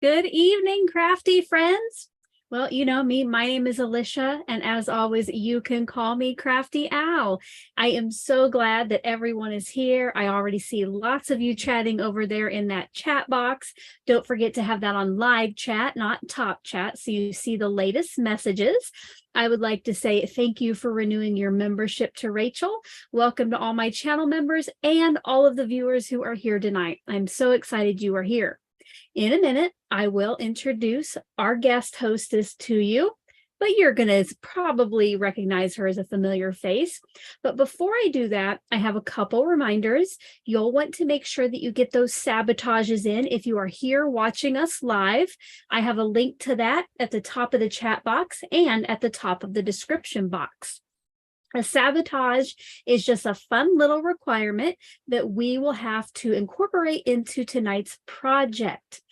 Good evening, crafty friends. Well, you know me, my name is Alicia, and as always, you can call me Crafty Owl. I am so glad that everyone is here. I already see lots of you chatting over there in that chat box. Don't forget to have that on live chat, not top chat, so you see the latest messages. I would like to say thank you for renewing your membership to Rachel. Welcome to all my channel members and all of the viewers who are here tonight. I'm so excited you are here. In a minute, I will introduce our guest hostess to you, but you're going to probably recognize her as a familiar face. But before I do that, I have a couple reminders. You'll want to make sure that you get those sabotages in if you are here watching us live. I have a link to that at the top of the chat box and at the top of the description box. A sabotage is just a fun little requirement that we will have to incorporate into tonight's project.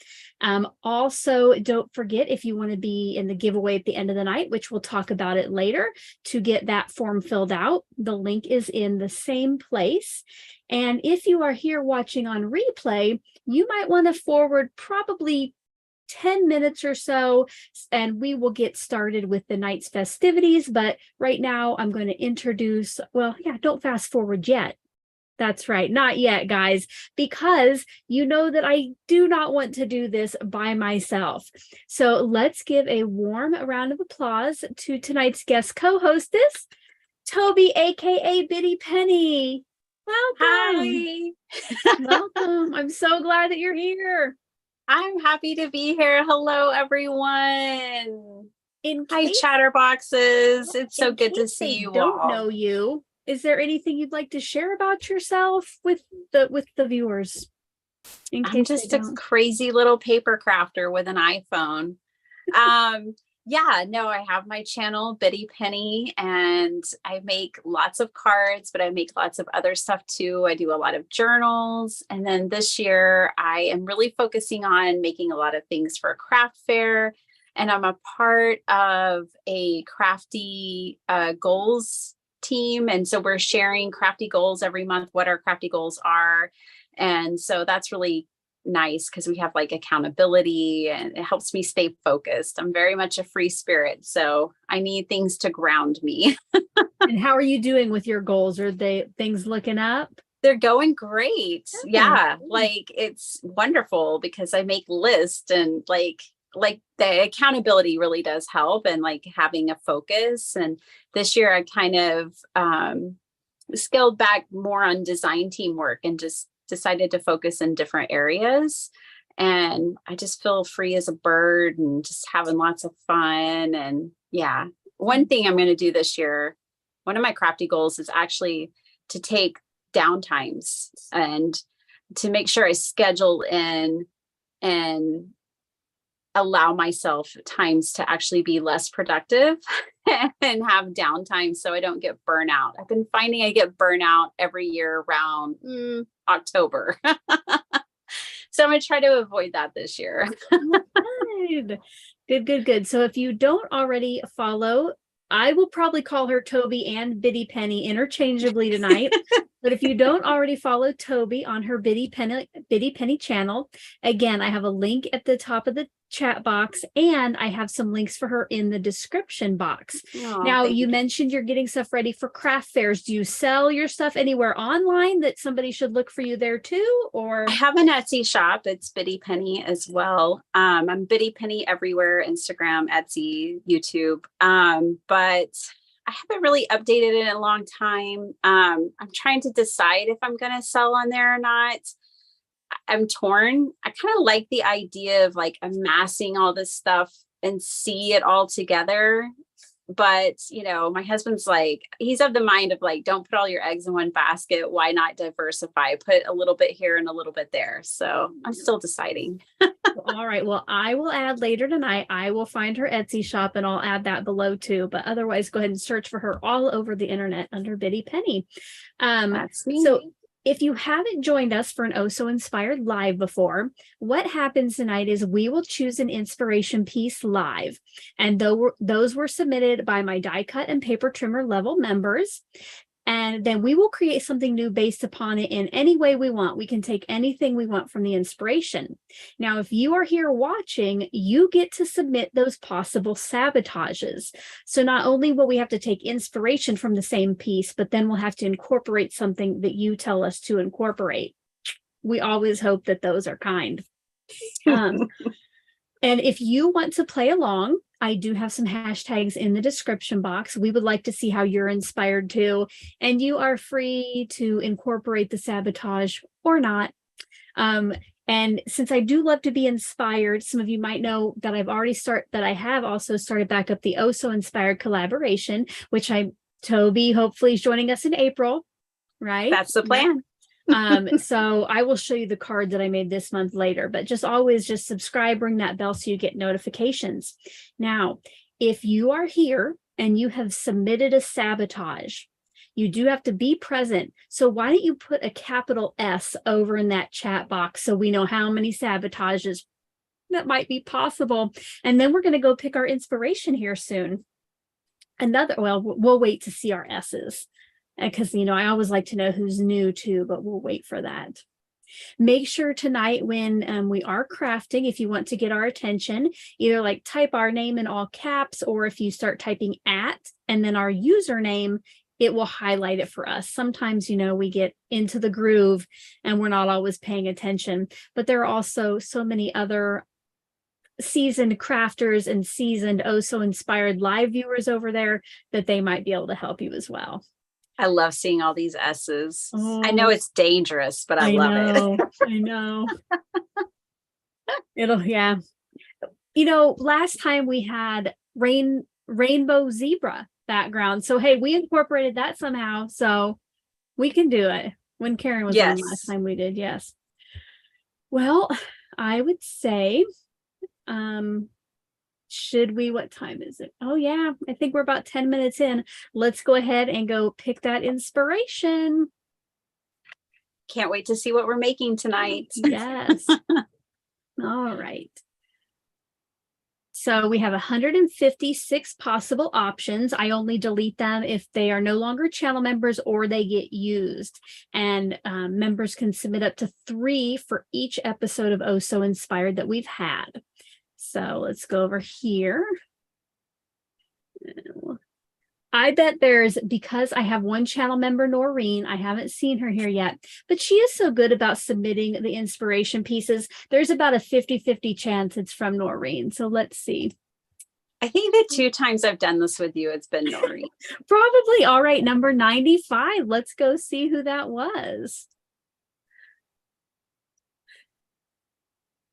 Also, don't forget, if you want to be in the giveaway at the end of the night, which we'll talk about it later, to get that form filled out. The link is in the same place. And if you are here watching on replay, you might want to forward probably 10 minutes or so, and we will get started with the night's festivities. But right now I'm going to introduce, well, yeah, don't fast forward yet. That's right, not yet, guys, because you know that I do not want to do this by myself. So let's give a warm round of applause to tonight's guest co-hostess, Tobey, aka Bitty Penny. Welcome. Hi. Welcome. I'm so glad that you're here. I'm happy to be here. Hello, everyone. Hi, chatterboxes. It's so good to see you all. Don't know you. Is there anything you'd like to share about yourself with the viewers? I'm just a crazy little paper crafter with an iPhone. Yeah, no, I have my channel, Bitty Penny, and I make lots of cards, but I make lots of other stuff too. I do a lot of journals. And then this year I am really focusing on making a lot of things for a craft fair. And I'm a part of a crafty goals team. And so we're sharing crafty goals every month, what our crafty goals are. And so that's really nice because we have like accountability and it helps me stay focused. I'm very much a free spirit, so I need things to ground me. And how are you doing with your goals? Are things looking up? They're going great. Oh, yeah, like it's wonderful because I make lists and like the accountability really does help, and like having a focus. And this year I kind of scaled back more on design teamwork and just decided to focus in different areas, and I just feel free as a bird and just having lots of fun. And yeah, one thing I'm going to do this year, one of my crafty goals is actually to take downtimes and to make sure I schedule in and allow myself times to actually be less productive and have downtime so I don't get burnout. I've been finding I get burnout every year around October. So I'm going to try to avoid that this year. Good. So if you don't already follow, I will probably call her Tobey and Bitty Penny interchangeably tonight. But if you don't already follow Tobey on her Bitty Penny channel, again, I have a link at the top of the chat box, and I have some links for her in the description box. Oh, now, you mentioned you're getting stuff ready for craft fairs. Do you sell your stuff anywhere online that somebody should look for you there too? Or I have an Etsy shop. It's Bitty Penny as well. I'm Bitty Penny everywhere: Instagram, Etsy, YouTube. But I haven't really updated it in a long time. I'm trying to decide if I'm going to sell on there or not. I'm torn. I kind of like the idea of like amassing all this stuff and see it all together. But, you know, my husband's like, he's of the mind of like, don't put all your eggs in one basket. Why not diversify? Put a little bit here and a little bit there. So I'm still deciding. All right. Well, I will add later tonight. I will find her Etsy shop and I'll add that below too. But otherwise, go ahead and search for her all over the internet under Bitty Penny. That's me. So if you haven't joined us for an Oh So Inspired live before, what happens tonight is we will choose an inspiration piece live. And those were submitted by my die cut and paper trimmer level members. And then we will create something new based upon it in any way we want. We can take anything we want from the inspiration. Now, if you are here watching, you get to submit those possible sabotages. So not only will we have to take inspiration from the same piece, but then we'll have to incorporate something that you tell us to incorporate. We always hope that those are kind. And if you want to play along, I do have some hashtags in the description box. We would like to see how you're inspired too. And you are free to incorporate the sabotage or not. And since I do love to be inspired, some of you might know that I have also started back up the Oh So Inspired collaboration, which Tobey hopefully is joining us in April, right? That's the plan. So I will show you the card that I made this month later, but always subscribe, ring that bell so you get notifications. Now, if you are here and you have submitted a sabotage, you do have to be present. So why don't you put a capital S over in that chat box so we know how many sabotages that might be possible. And then we're going to go pick our inspiration here soon. We'll wait to see our S's. Because, I always like to know who's new too, but we'll wait for that. Make sure tonight when we are crafting, if you want to get our attention, either type our name in all caps, or if you start typing @ and then our username, it will highlight it for us. Sometimes, we get into the groove and we're not always paying attention, but there are also so many other seasoned crafters and seasoned Oh So Inspired live viewers over there that they might be able to help you as well. I love seeing all these S's. I know it's dangerous, but I love it. I know. Yeah. Last time we had rainbow zebra background. So, hey, we incorporated that somehow. So we can do it. When Karen was on last time we did. Yes. Well, I would say, what time is it? Oh yeah, I think we're about 10 minutes in. Let's go ahead and go pick that inspiration. Can't wait to see what we're making tonight. Yes. All right. So we have 156 possible options. I only delete them if they are no longer channel members or they get used. And members can submit up to 3 for each episode of Oh So Inspired that we've had. So let's go over here. I bet because I have one channel member, Noreen, I haven't seen her here yet, but she is so good about submitting the inspiration pieces. There's about a 50-50 chance it's from Noreen. So let's see. I think the 2 times I've done this with you, it's been Noreen. Probably. All right, number 95. Let's go see who that was.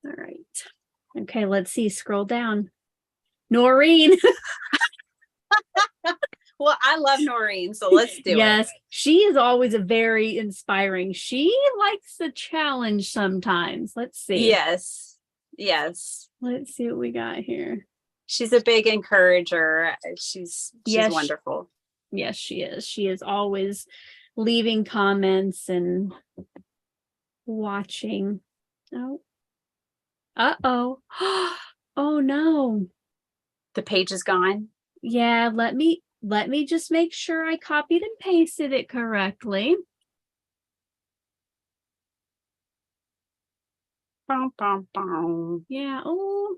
All right. Okay, let's see. Scroll down. Noreen. Well, I love Noreen, so let's do it. Yes, she is always a very inspiring. She likes a challenge sometimes. Let's see. Yes. Let's see what we got here. She's a big encourager. She's wonderful. Yes, she is. She is always leaving comments and watching. Oh. Uh-oh. Oh no. The page is gone. Yeah, let me just make sure I copied and pasted it correctly. Bum, bum, bum. Yeah. Oh.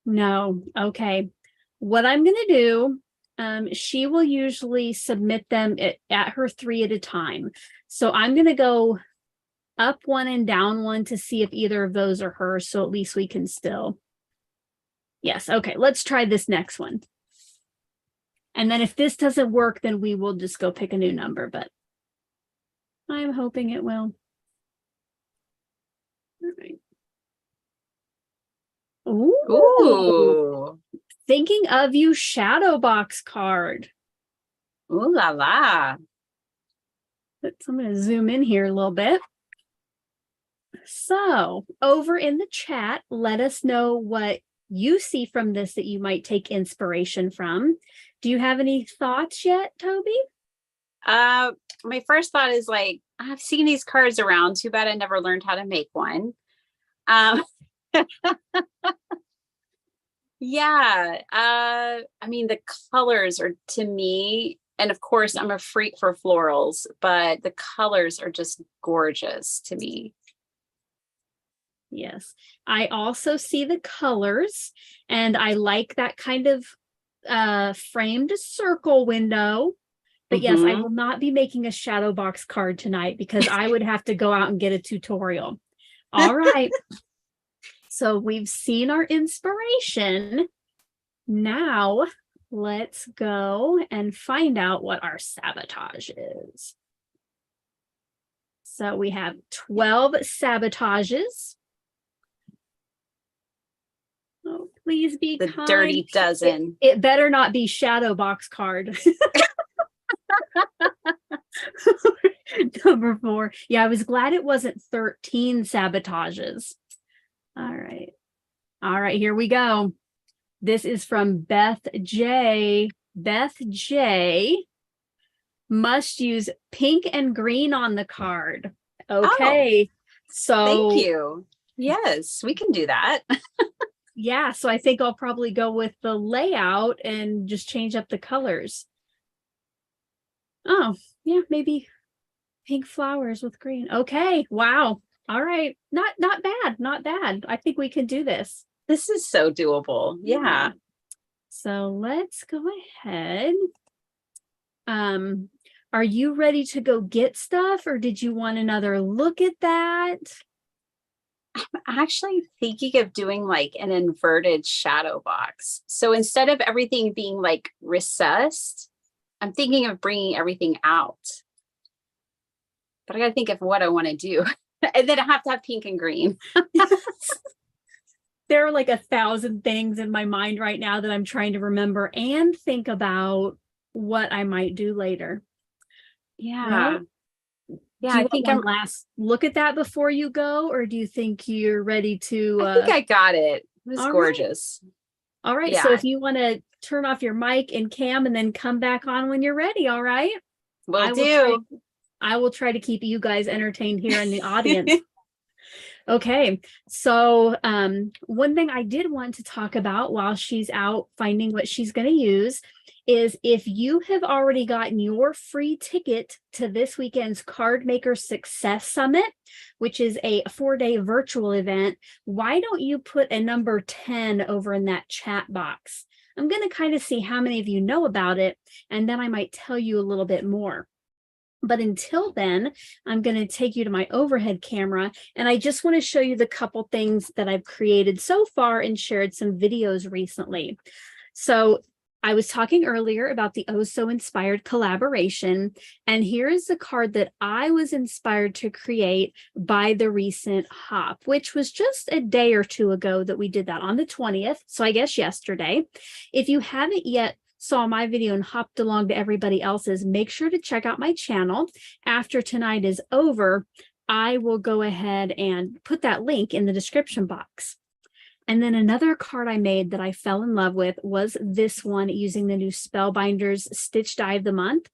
No. Okay. What I'm going to do, she will usually submit them at her 3 at a time. So I'm going to go up 1 and down 1 to see if either of those are hers. So at least we can still. Yes. Okay. Let's try this next one. And then if this doesn't work, then we will just go pick a new number, but I'm hoping it will. All right. Ooh. Thinking of You shadow box card. Ooh la la. I'm going to zoom in here a little bit. So over in the chat, let us know what you see from this that you might take inspiration from. Do you have any thoughts yet, Tobey? My first thought is I've seen these cards around. Too bad I never learned how to make one. Yeah. I mean, the colors are, to me, And of course, I'm a freak for florals, but the colors are just gorgeous to me. Yes, I also see the colors, and I like that kind of framed circle window. But yes, I will not be making a shadow box card tonight because I would have to go out and get a tutorial. All right. So we've seen our inspiration. Now let's go and find out what our sabotage is. So we have 12 sabotages. Oh, please be the kind. Dirty dozen. It better not be shadow box card. Number 4. Yeah, I was glad it wasn't 13 sabotages. All right. All right, here we go. This is from Beth J. Beth J. Must use pink and green on the card. Okay. So thank you. Yes, we can do that. Yeah, so I think I'll probably go with the layout and just change up the colors. Oh, yeah, maybe pink flowers with green. Okay, wow. All right. Not bad, not bad. I think we can do this. This is so doable. Yeah. So let's go ahead. Are you ready to go get stuff, or did you want another look at that? I'm actually thinking of doing like an inverted shadow box. So instead of everything being like recessed, I'm thinking of bringing everything out. But I got to think of what I want to do. And then I have to have pink and green. There are like 1,000 things in my mind right now that I'm trying to remember and think about what I might do later. Yeah. Yeah, I think I'm last look at that before you go, or do you think you're ready to? I think I got it. It was gorgeous. Right. All right. Yeah. So if you want to turn off your mic and cam and then come back on when you're ready, all right? I will try to keep you guys entertained here in the audience. Okay. So one thing I did want to talk about while she's out finding what she's going to use is if you have already gotten your free ticket to this weekend's Card Maker Success Summit, which is a 4-day virtual event, why don't you put a number 10 over in that chat box? I'm going to kind of see how many of you know about it, and then I might tell you a little bit more. But until then, I'm going to take you to my overhead camera, and I just want to show you the couple things that I've created so far and shared some videos recently. So I was talking earlier about the Oh So Inspired collaboration, and here is the card that I was inspired to create by the recent hop, which was just a day or two ago that we did that on the 20th. So I guess yesterday. If you haven't yet saw my video and hopped along to everybody else's, make sure to check out my channel. After tonight is over, I will go ahead and put that link in the description box. And then another card I made that I fell in love with was this one using the new Spellbinders Stitch Die of the Month.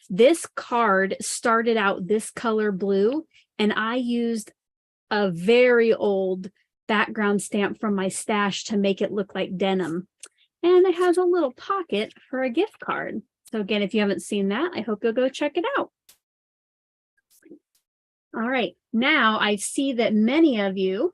This card started out this color blue, and I used a very old background stamp from my stash to make it look like denim. And it has a little pocket for a gift card. So again, if you haven't seen that, I hope you'll go check it out. All right, now I see that many of you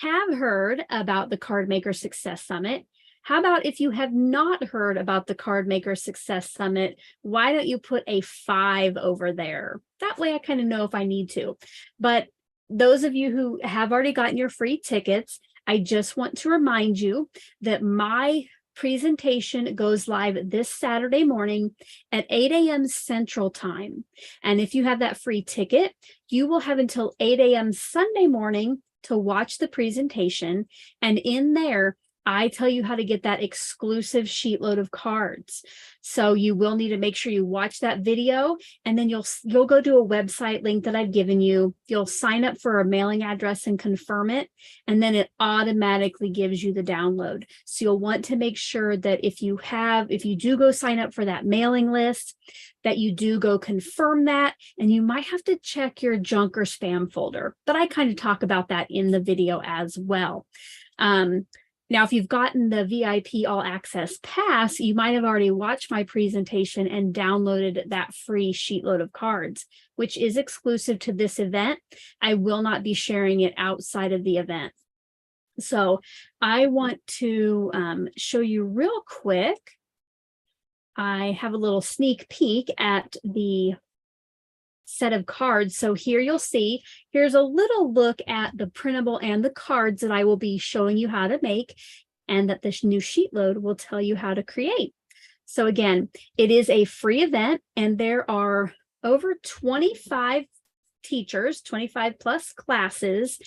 have heard about the Card Maker Success Summit. How about if you have not heard about the Card Maker Success Summit, why don't you put a 5 over there? That way I kind of know if I need to. But those of you who have already gotten your free tickets, I just want to remind you that my presentation goes live this Saturday morning at 8 a.m. Central Time. And if you have that free ticket, you will have until 8 a.m. Sunday morning to watch the presentation. And in there, I tell you how to get that exclusive sheet load of cards. So you will need to make sure you watch that video, and then you'll go to a website link that I've given you. You'll sign up for a mailing address and confirm it, and then it automatically gives you the download. So you'll want to make sure that if you do go sign up for that mailing list, that you do go confirm that, and you might have to check your junk or spam folder. But I kind of talk about that in the video as well. Now, if you've gotten the VIP All Access Pass, you might have already watched my presentation and downloaded that free sheet load of cards, which is exclusive to this event. I will not be sharing it outside of the event. So I want to show you real quick. I have a little sneak peek at the set of cards. So here you'll see, here's a little look at the printable and the cards that I will be showing you how to make, and that this new sheet load will tell you how to create. So again, it is a free event, and there are over 25 teachers, 25 plus classes.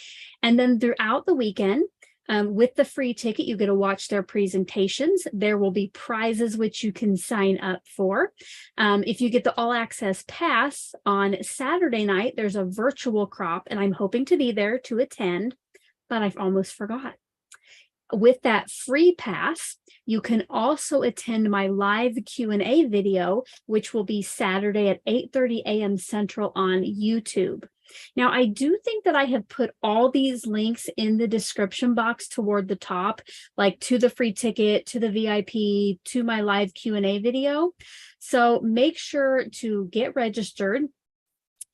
And then throughout the weekend, with the free ticket, you get to watch their presentations. There will be prizes which you can sign up for. If you get the all access pass on Saturday night, there's a virtual crop, and I'm hoping to be there to attend, but I've almost forgot. With that free pass, you can also attend my live Q&A video, which will be Saturday at 8:30 a.m. Central on YouTube. Now, I do think that I have put all these links in the description box toward the top, like to the free ticket, to the VIP, to my live Q&A video. So make sure to get registered.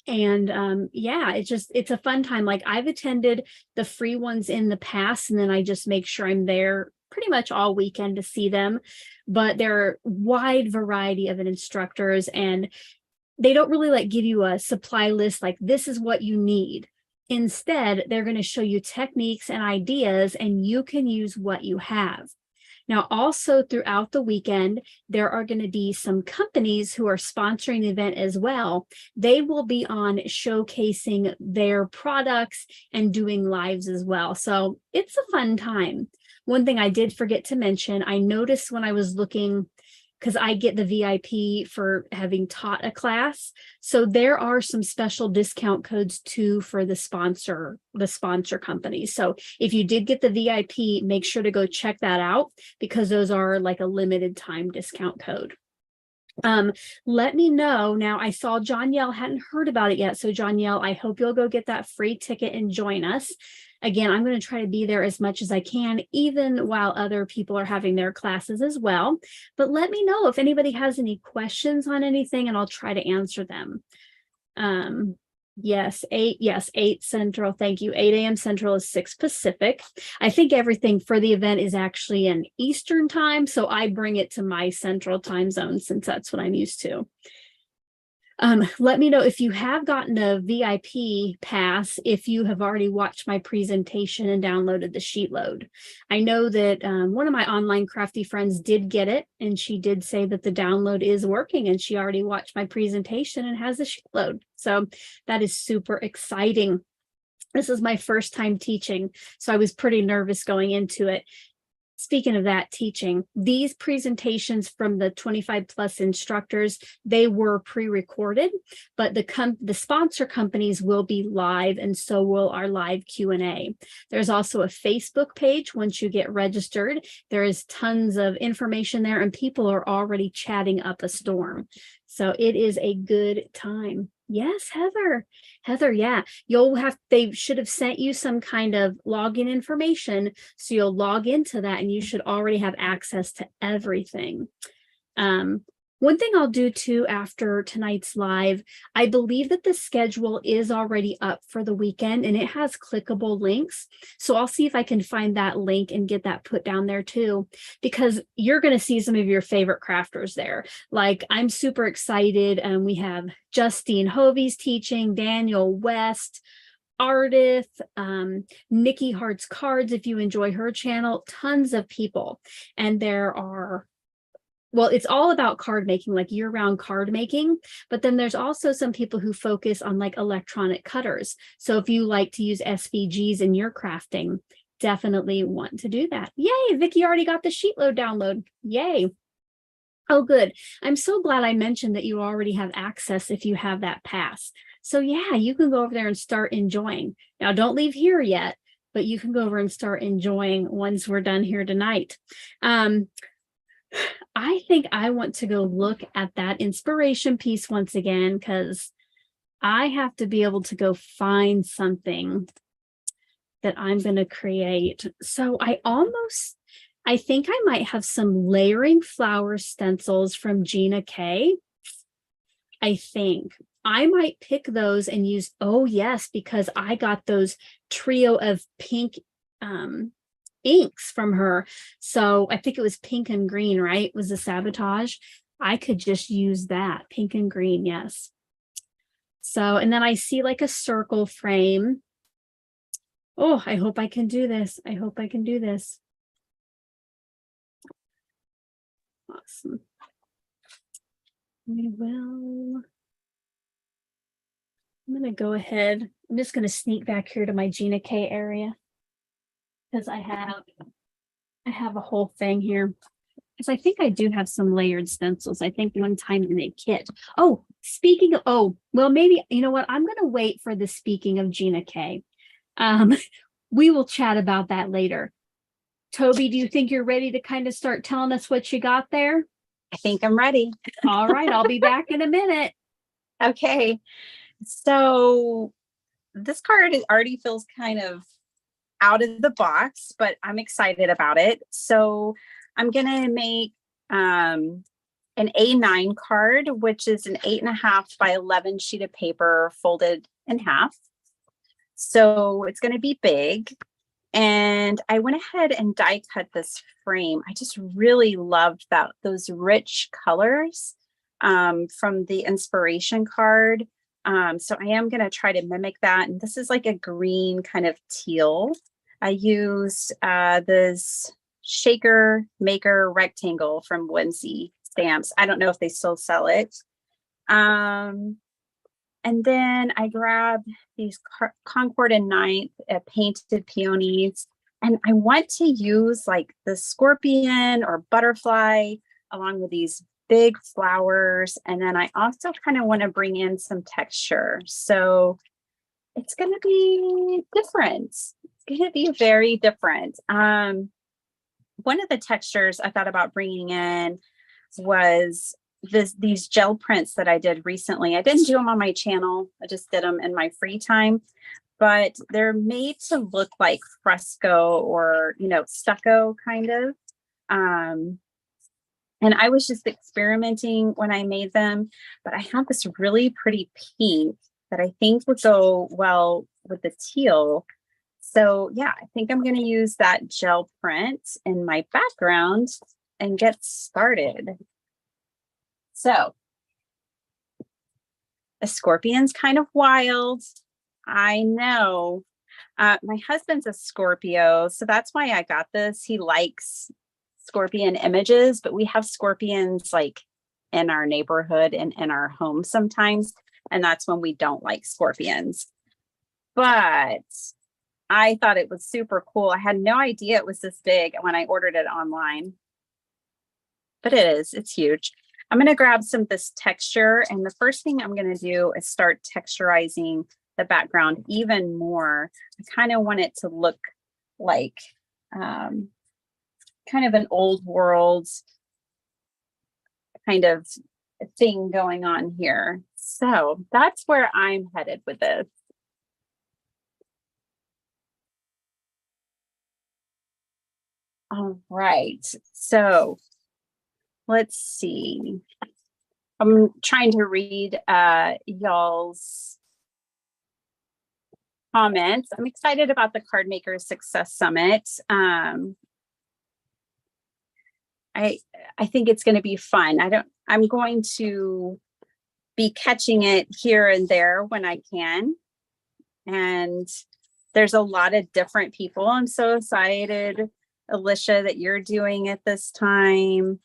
And yeah, it's a fun time. Like, I've attended the free ones in the past, and then I just make sure I'm there pretty much all weekend to see them. But there are a wide variety of instructors, and they don't really like give you a supply list like this is what you need. Instead, they're going to show you techniques and ideas, and you can use what you have. Now, also throughout the weekend, there are going to be some companies who are sponsoring the event as well. They will be on showcasing their products and doing lives as well. So it's a fun time. One thing I did forget to mention, I noticed when I was looking, because I get the VIP for having taught a class. So there are some special discount codes too for the sponsor company. So if you did get the VIP, make sure to go check that out, because those are like a limited time discount code. Let me know. Now, I saw Johnielle hadn't heard about it yet. So Johnielle, I hope you'll go get that free ticket and join us. Again, I'm going to try to be there as much as I can, even while other people are having their classes as well. But let me know if anybody has any questions on anything, and I'll try to answer them. Yes, 8 Central. Thank you. 8 a.m. Central is 6 Pacific. I think everything for the event is actually in Eastern time, so I bring it to my Central time zone since that's what I'm used to. Let me know if you have gotten a VIP pass, if you have already watched my presentation and downloaded the sheet load. I know that one of my online crafty friends did get it, and she did say that the download is working, and she already watched my presentation and has the sheet load. So that is super exciting. This is my first time teaching, so I was pretty nervous going into it. Speaking of that, teaching, these presentations from the 25 plus instructors, they were pre-recorded, but the sponsor companies will be live, and so will our live Q&A. There's also a Facebook page. Once you get registered, there is tons of information there, and people are already chatting up a storm. So it is a good time. Yes, Heather, yeah, they should have sent you some kind of login information, so you'll log into that and you should already have access to everything. One thing I'll do too after tonight's live, I believe that the schedule is already up for the weekend, and it has clickable links. So I'll see if I can find that link and get that put down there too, because you're going to see some of your favorite crafters there. Like, I'm super excited. We have Justine Hovey's teaching, Daniel West, Ardith, Nikki Hart's Cards, if you enjoy her channel, tons of people. And there are, well, it's all about card making, like year-round card making, but then there's also some people who focus on like electronic cutters. So if you like to use SVGs in your crafting, definitely want to do that. Yay, Vicky already got the sheet load download. Yay. Oh, good. I'm so glad I mentioned that you already have access if you have that pass. So yeah, you can go over there and start enjoying. Now, don't leave here yet, but you can go over and start enjoying once we're done here tonight. I think I want to go look at that inspiration piece once again, because I have to be able to go find something that I'm going to create. So I think I might have some layering flower stencils from Gina K. I think I might pick those and use, oh yes, because I got those trio of pink inks from her. So I think it was pink and green, right? Was the Sabotage. I could just use that pink and green. Yes. So, and then I see like a circle frame. Oh, I hope I can do this. I hope I can do this. Awesome. We will. I'm going to go ahead. I'm just going to sneak back here to my Gina K area because I have a whole thing here. Because I think I do have some layered stencils. I think one time in a kit. Oh, speaking of, oh, well, maybe, you know what? I'm going to wait for the speaking of Gina K. We will chat about that later. Tobey, do you think you're ready to kind of start telling us what you got there? I think I'm ready. All right, I'll be back in a minute. Okay. So this card already feels kind of out of the box, but I'm excited about it. So I'm going to make an A9 card, which is an 8.5 by 11 sheet of paper folded in half. So it's going to be big. And I went ahead and die cut this frame. I just really loved those rich colors from the inspiration card. So I am going to try to mimic that. And this is like a green kind of teal. I used this shaker maker rectangle from Whimsy Stamps. I don't know if they still sell it. And then I grabbed these Concord and Ninth painted peonies. And I want to use like the scorpion or butterfly along with these big flowers. And then I also kind of want to bring in some texture. So it's going to be different. It's going to be very different. One of the textures I thought about bringing in was these gel prints that I did recently. I didn't do them on my channel. I just did them in my free time, but they're made to look like fresco or, you know, stucco kind of. And I was just experimenting when I made them, but I have this really pretty pink that I think would go well with the teal. So yeah, I think I'm going to use that gel print in my background and get started. So a scorpion's kind of wild. I know. My husband's a Scorpio, so that's why I got this. He likes scorpion images, but we have scorpions like in our neighborhood and in our home sometimes. And that's when we don't like scorpions. But I thought it was super cool. I had no idea it was this big when I ordered it online. But it is, it's huge. I'm going to grab some of this texture, and the first thing I'm going to do is start texturizing the background even more. I kind of want it to look like kind of an old world kind of thing going on here. So that's where I'm headed with this. All right, so let's see. I'm trying to read y'all's comments. I'm excited about the Card Makers Success Summit. I think it's going to be fun. I'm going to be catching it here and there when I can. And there's a lot of different people. I'm so excited, Alicia, that you're doing it this time.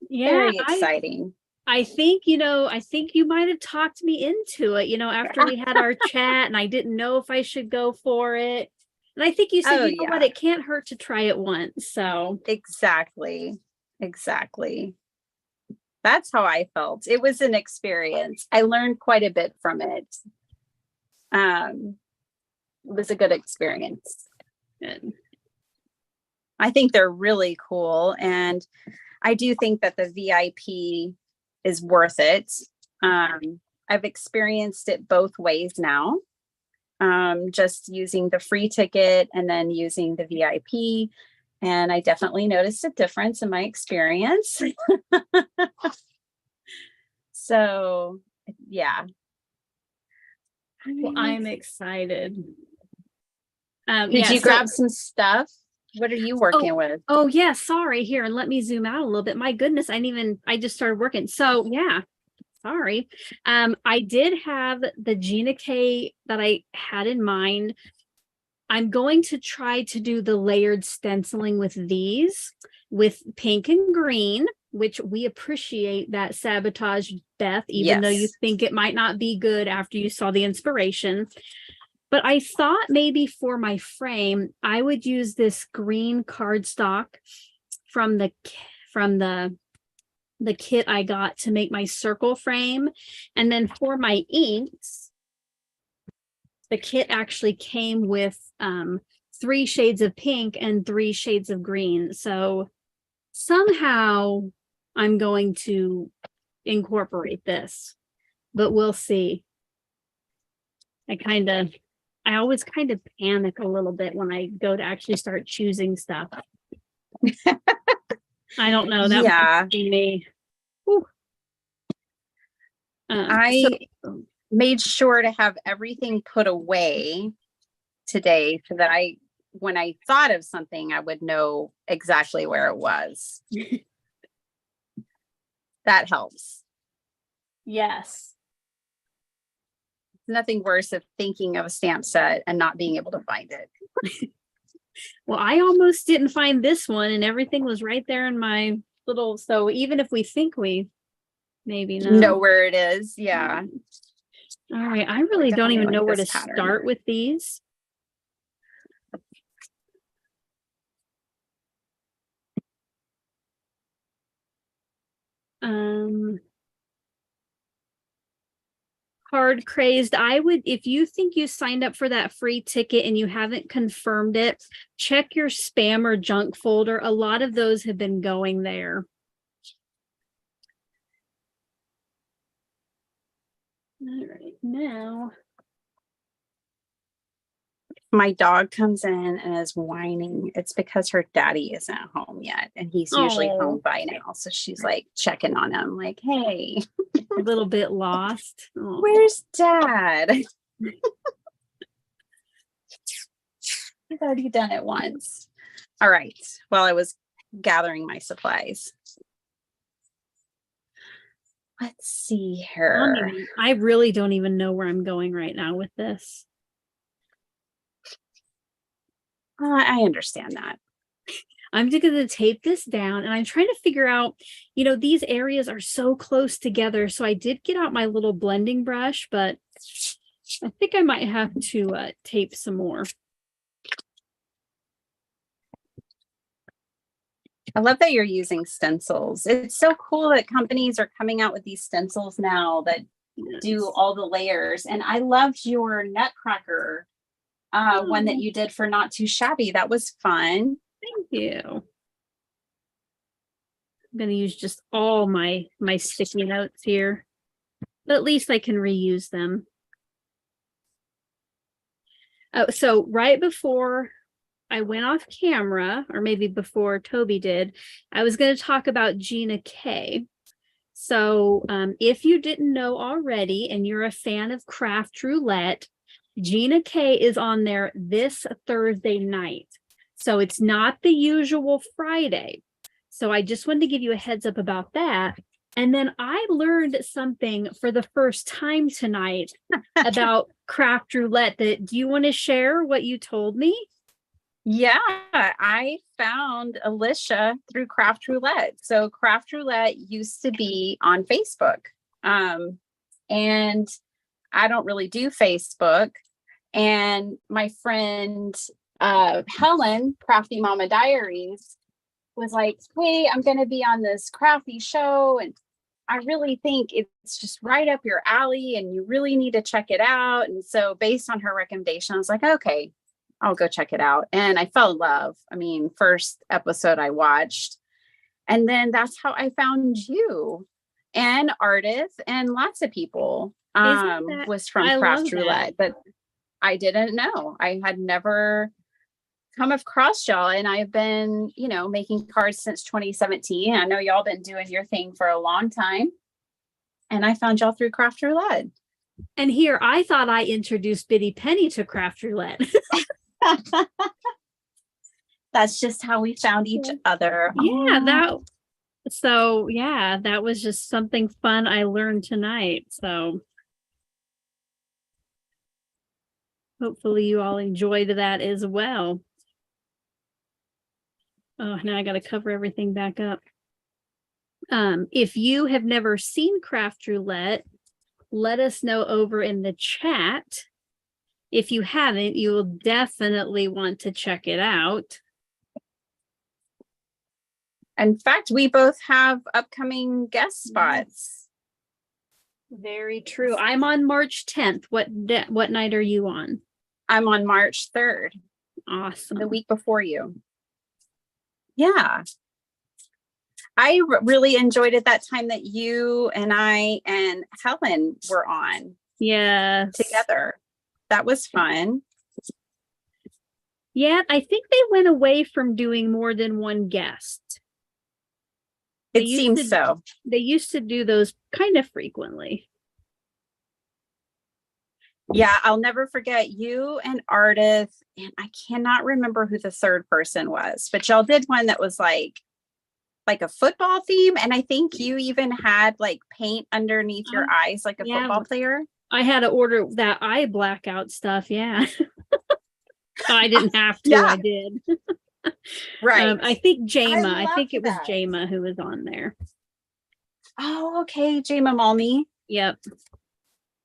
Yeah, very exciting. I think, I think you might have talked me into it, after we had our chat and I didn't know if I should go for it. And I think you said, you know what, it can't hurt to try it once. So exactly. That's how I felt. It was an experience. I learned quite a bit from it. It was a good experience. Good. I think they're really cool. And I do think that the VIP is worth it. I've experienced it both ways now. just using the free ticket and then using the VIP. And I definitely noticed a difference in my experience. So, yeah. Well, I'm excited. Did you grab some stuff? What are you working with? Oh yeah, sorry. Here, and let me zoom out a little bit. My goodness, I just started working. So yeah, sorry. I did have the Gina K that I had in mind. I'm going to try to do the layered stenciling with these, with pink and green, which we appreciate that Sabotage, Beth, even though you think it might not be good after you saw the inspiration. But I thought maybe for my frame, I would use this green cardstock from the kit I got to make my circle frame. And then for my inks, the kit actually came with 3 shades of pink and 3 shades of green. So somehow I'm going to incorporate this, but we'll see. I always kind of panic a little bit when I go to actually start choosing stuff. I don't know. That might be me. Made sure to have everything put away today so that when I thought of something, I would know exactly where it was. That helps. Yes. Nothing worse than thinking of a stamp set and not being able to find it. Well, I almost didn't find this one, and everything was right there in my little, so even if we think we maybe know where it is. Yeah. All right. I really don't even know where to start with these. Card crazed. I would, if you think you signed up for that free ticket and you haven't confirmed it, check your spam or junk folder. A lot of those have been going there. All right, now. My dog comes in and is whining. It's because her daddy isn't home yet. And he's usually home by now. So she's like checking on him like, hey. A little bit lost. Where's dad? He's already done it once. All right. Well, I was gathering my supplies. Let's see here. I really don't even know where I'm going right now with this. I understand that. I'm just going to tape this down, and I'm trying to figure out, these areas are so close together. So I did get out my little blending brush, but I think I might have to tape some more. I love that you're using stencils. It's so cool that companies are coming out with these stencils now that do all the layers. And I loved your Nutcracker one that you did for Not Too Shabby. That was fun. Thank you. I'm going to use just all my sticky notes here, but at least I can reuse them. Oh, so right before I went off camera, or maybe before Tobey did, I was going to talk about Gina K. So if you didn't know already, and you're a fan of Craft Roulette, Gina K is on there this Thursday night. So it's not the usual Friday. So I just wanted to give you a heads up about that. And then I learned something for the first time tonight about Craft Roulette. Do you want to share what you told me? Yeah, I found Alicia through Craft Roulette. So Craft Roulette used to be on Facebook. And I don't really do Facebook. And my friend Helen, Crafty Mama Diaries, was like, hey, I'm going to be on this crafty show, and I really think it's just right up your alley and you really need to check it out. And so based on her recommendation, I was like, okay, I'll go check it out. And I fell in love. I mean, first episode I watched, and then that's how I found you and artists and lots of people was from Craft Roulette. But I didn't know. I had never come across y'all, and I've been, making cards since 2017. I know y'all been doing your thing for a long time, and I found y'all through Craft Roulette. And here, I thought I introduced Biddy Penny to Craft Roulette. That's just how we found each other. Yeah, that was just something fun I learned tonight. So hopefully you all enjoyed that as well. Oh, now I got to cover everything back up. If you have never seen Craft Roulette, let us know over in the chat. If you haven't, you will definitely want to check it out. In fact, we both have upcoming guest spots. Very true. I'm on March 10th. What night are you on? I'm on March 3rd. Awesome. The week before you. Yeah. I really enjoyed it that time that you and I and Helen were on. Yeah. Together. That was fun. Yeah, I think they went away from doing more than one guest. It seems so. They used to do those kind of frequently. Yeah, I'll never forget you and Ardith, and I cannot remember who the third person was, but y'all did one that was like a football theme, and I think you even had like paint underneath your eyes like a football player. I had to order that eye blackout stuff. Yeah. I didn't have to. Yeah. I did. Right. I think it was Jama who was on there. Oh, okay. Jama Malmy. Yep.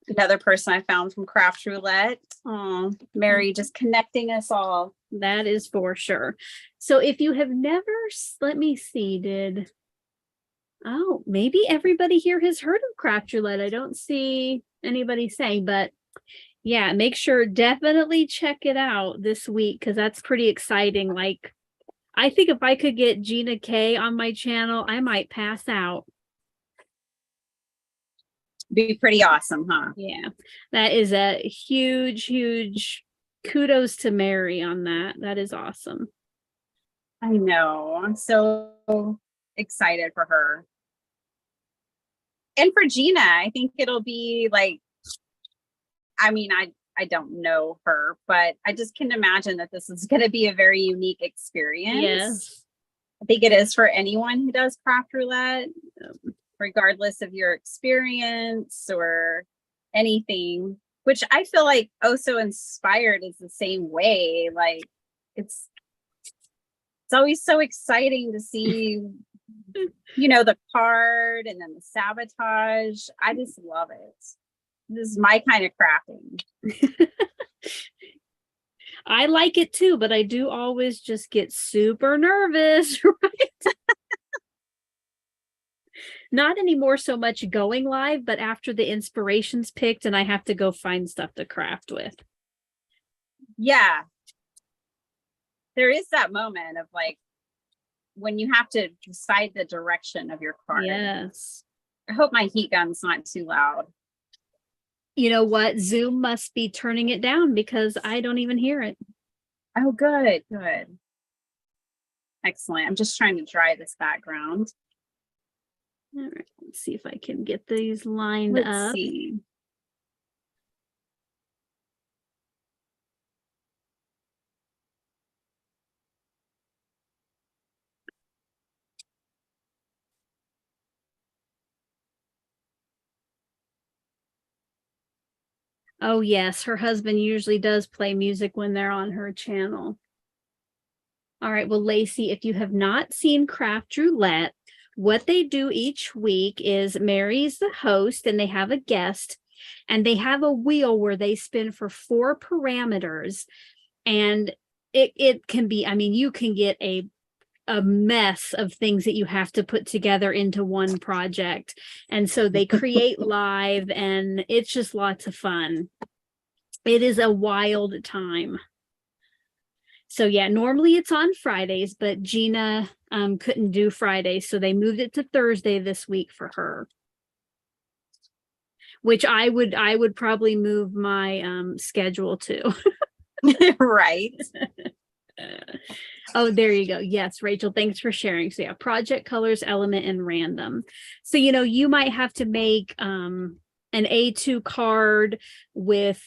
Another person I found from Craft Roulette. Oh, Mary just connecting us all. That is for sure. So if you have never, let me see, maybe everybody here has heard of Craft Roulette. I don't see anybody saying, but yeah, make sure definitely check it out this week, because that's pretty exciting. Like, I think if I could get Gina K on my channel, I might pass out. Be pretty awesome, huh? Yeah, that is a huge kudos to Mary on that. That is awesome. I know. I'm so excited for her. And for Gina, I think it'll be like, I mean, I don't know her, but I just can imagine that this is going to be a very unique experience. Yes. I think it is for anyone who does Craft Roulette, regardless of your experience or anything, which I feel like Oh So Inspired is the same way. Like it's always so exciting to see, the card and then the sabotage. I just love it. This is my kind of crafting. I like it too, but I do always just get super nervous, right? Not anymore so much going live, but after the inspiration's picked and I have to go find stuff to craft with. Yeah. There is that moment of like, when you have to decide the direction of your card. Yes. I hope my heat gun's not too loud. You know what? Zoom must be turning it down because I don't even hear it. Oh, good. Excellent. I'm just trying to dry this background. All right, let's see if I can get these lined up. Let's see. Oh, yes. Her husband usually does play music when they're on her channel. All right. Well, Lacey, if you have not seen Craft Roulette, what they do each week is Mary's the host and they have a guest and they have a wheel where they spin for 4 parameters. And it can be, I mean, you can get a mess of things that you have to put together into one project. And so they create live and it's just lots of fun. It is a wild time. So yeah, normally it's on Fridays, but Gina couldn't do Friday. So they moved it to Thursday this week for her. which I would probably move my schedule to. Right. Oh, there you go. Yes, Rachel, thanks for sharing. So yeah, project, colors, element, and random. So, you might have to make an A2 card with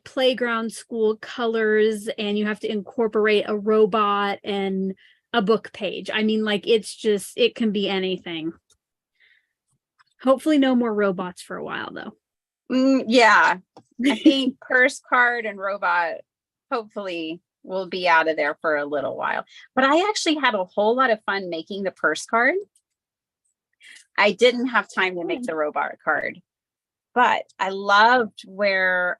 playground school colors, and you have to incorporate a robot and a book page. I mean, like, it can be anything. Hopefully no more robots for a while, though. Yeah, I think purse card and robot hopefully will be out of there for a little while. But I actually had a whole lot of fun making the purse card. I didn't have time to make the robot card, but I loved where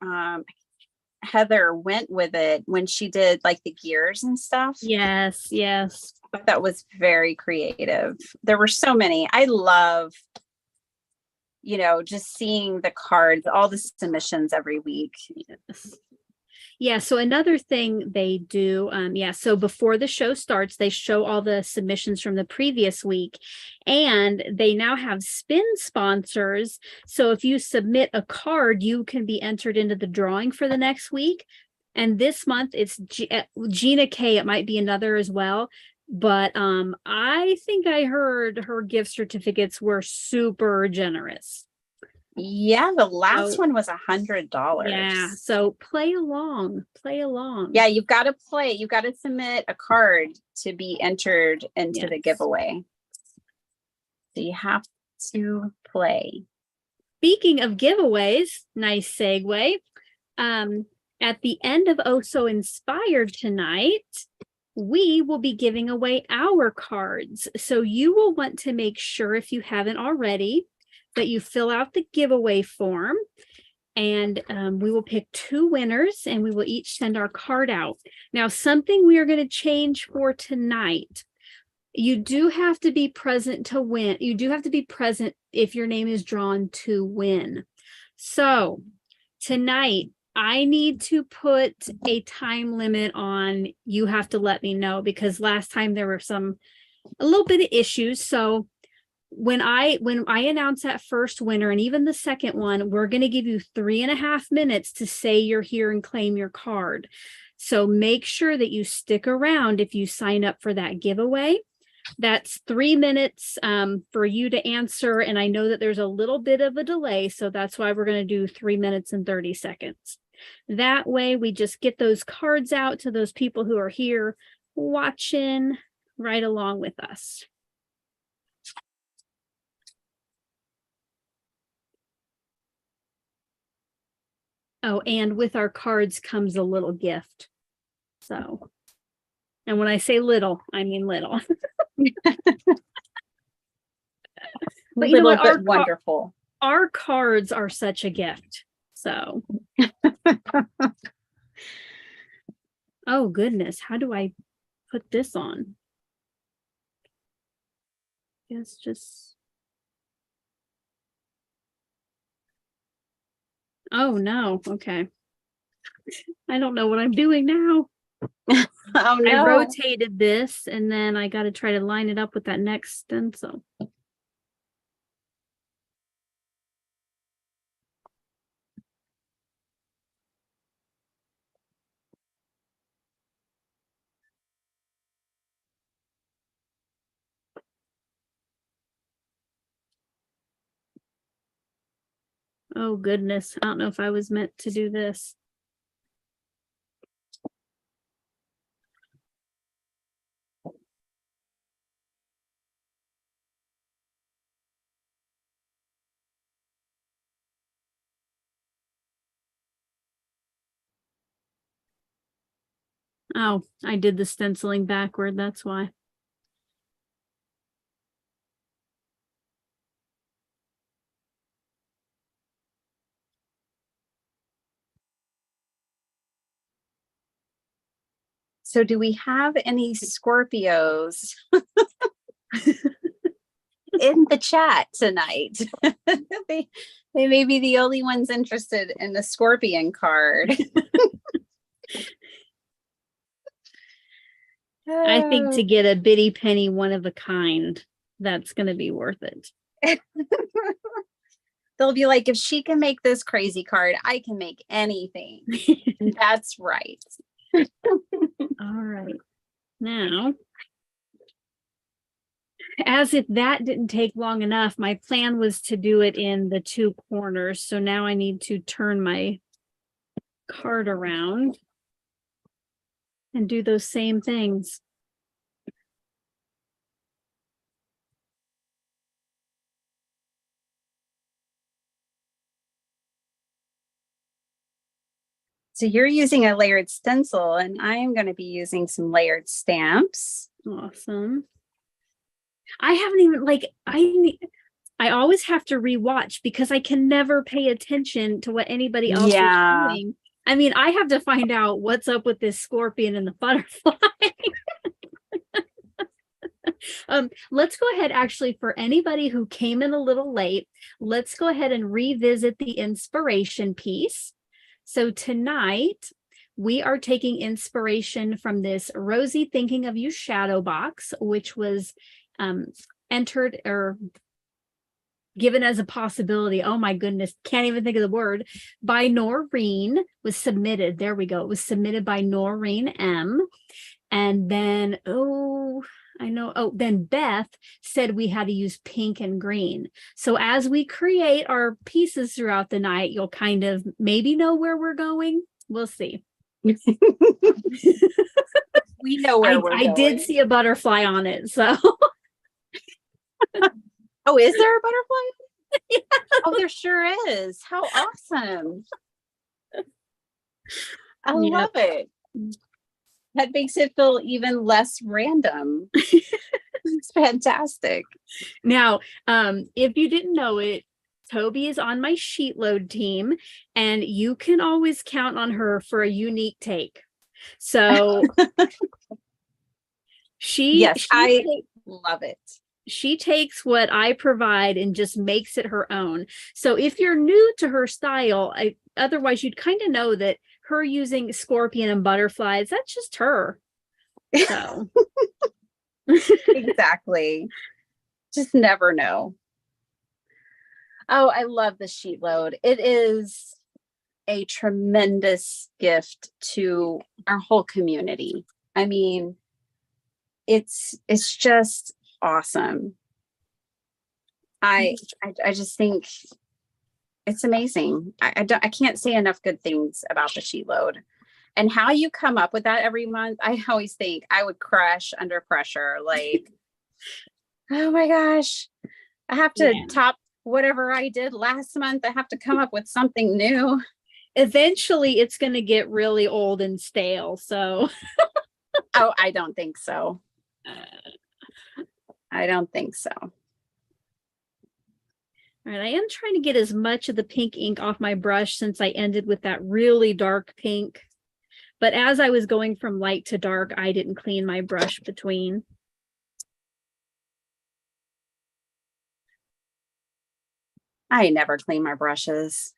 Heather went with it when she did like the gears and stuff. Yes, yes. But that was very creative. There were so many. I love, just seeing the cards, all the submissions every week. Yes. Yeah, so another thing they do, so before the show starts, they show all the submissions from the previous week, and they now have spin sponsors. So if you submit a card, you can be entered into the drawing for the next week. And this month it's Gina K. It might be another as well. But I think I heard her gift certificates were super generous. Yeah, the last one was $100. Yeah, so play along. Yeah, you've got to play. You've got to submit a card to be entered into the giveaway. So you have to play. Speaking of giveaways, nice segue. At the end of Oh So Inspired tonight, we will be giving away our cards. So you will want to make sure, if you haven't already, that you fill out the giveaway form, and we will pick 2 winners, and we will each send our card out. Now, something we are going to change for tonight. You do have to be present to win. You do have to be present if your name is drawn to win. So tonight, I need to put a time limit on. You have to let me know, because last time there were a little bit of issues. So when I announce that first winner, and even the second one, we're going to give you 3.5 minutes to say you're here and claim your card. So make sure that you stick around if you sign up for that giveaway. That's 3 minutes for you to answer. And I know that there's a little bit of a delay, so that's why we're going to do 3 minutes and 30 seconds. That way we just get those cards out to those people who are here watching right along with us. Oh, and with our cards comes a little gift. So, and when I say little, I mean little. But you know what? Wonderful. Our cards are such a gift. So, oh goodness, how do I put this on? Yes, just. Oh no. Okay. I don't know what I'm doing now. Oh no. I rotated this, and then I got to try to line it up with that next stencil. Oh goodness, I don't know if I was meant to do this. Oh, I did the stenciling backward, that's why. So do we have any Scorpios in the chat tonight? they may be the only ones interested in the Scorpion card. I think to get a bitty penny one of a kind, that's going to be worth it. They'll be like, if she can make this crazy card, I can make anything. And that's right. All right. Now, as if that didn't take long enough, my plan was to do it in the two corners. So now I need to turn my card around and do those same things. So you're using a layered stencil and I'm going to be using some layered stamps. Awesome. I haven't even I always have to rewatch because I can never pay attention to what anybody else is doing. I mean, I have to find out what's up with this scorpion and the butterfly. Let's go ahead, actually, for anybody who came in a little late, let's go ahead and revisit the inspiration piece. So tonight, we are taking inspiration from this Rosie Thinking of You shadow box, which was entered or given as a possibility. Oh my goodness, can't even think of the word. By Noreen, was submitted. There we go. It was submitted by Noreen M. And then, then Beth said we had to use pink and green. So as we create our pieces throughout the night, you'll kind of maybe know where we're going. We'll see. We know where we're going. I did see a butterfly on it, so. Oh, is there a butterfly? Yeah. Oh, there sure is. How awesome. I love it. That makes it feel even less random. It's fantastic. Now, if you didn't know it, Tobey is on my sheet load team, and you can always count on her for a unique take. So I love it. She takes what I provide and just makes it her own. So if you're new to her style, otherwise you'd kind of know that her using scorpion and butterflies, that's just her. So exactly. Just never know. Oh, I love the sheet load. It is a tremendous gift to our whole community. I mean, it's just awesome. I just think it's amazing. I can't say enough good things about the sheet load. And how you come up with that every month, I always think I would crush under pressure. Like, oh my gosh, I have to top whatever I did last month. I have to come up with something new. Eventually, it's going to get really old and stale. So, oh, I don't think so. I don't think so. All right, I am trying to get as much of the pink ink off my brush since I ended with that really dark pink. But as I was going from light to dark, I didn't clean my brush between. I never clean my brushes.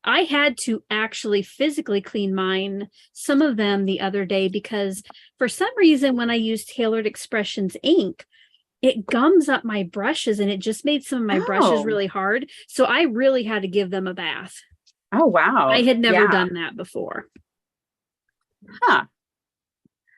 I had to actually physically clean mine, some of them the other day, because for some reason, when I use Tailored Expressions ink, it gums up my brushes and it just made some of my brushes really hard. So I really had to give them a bath. Oh, wow. I had never done that before. Huh.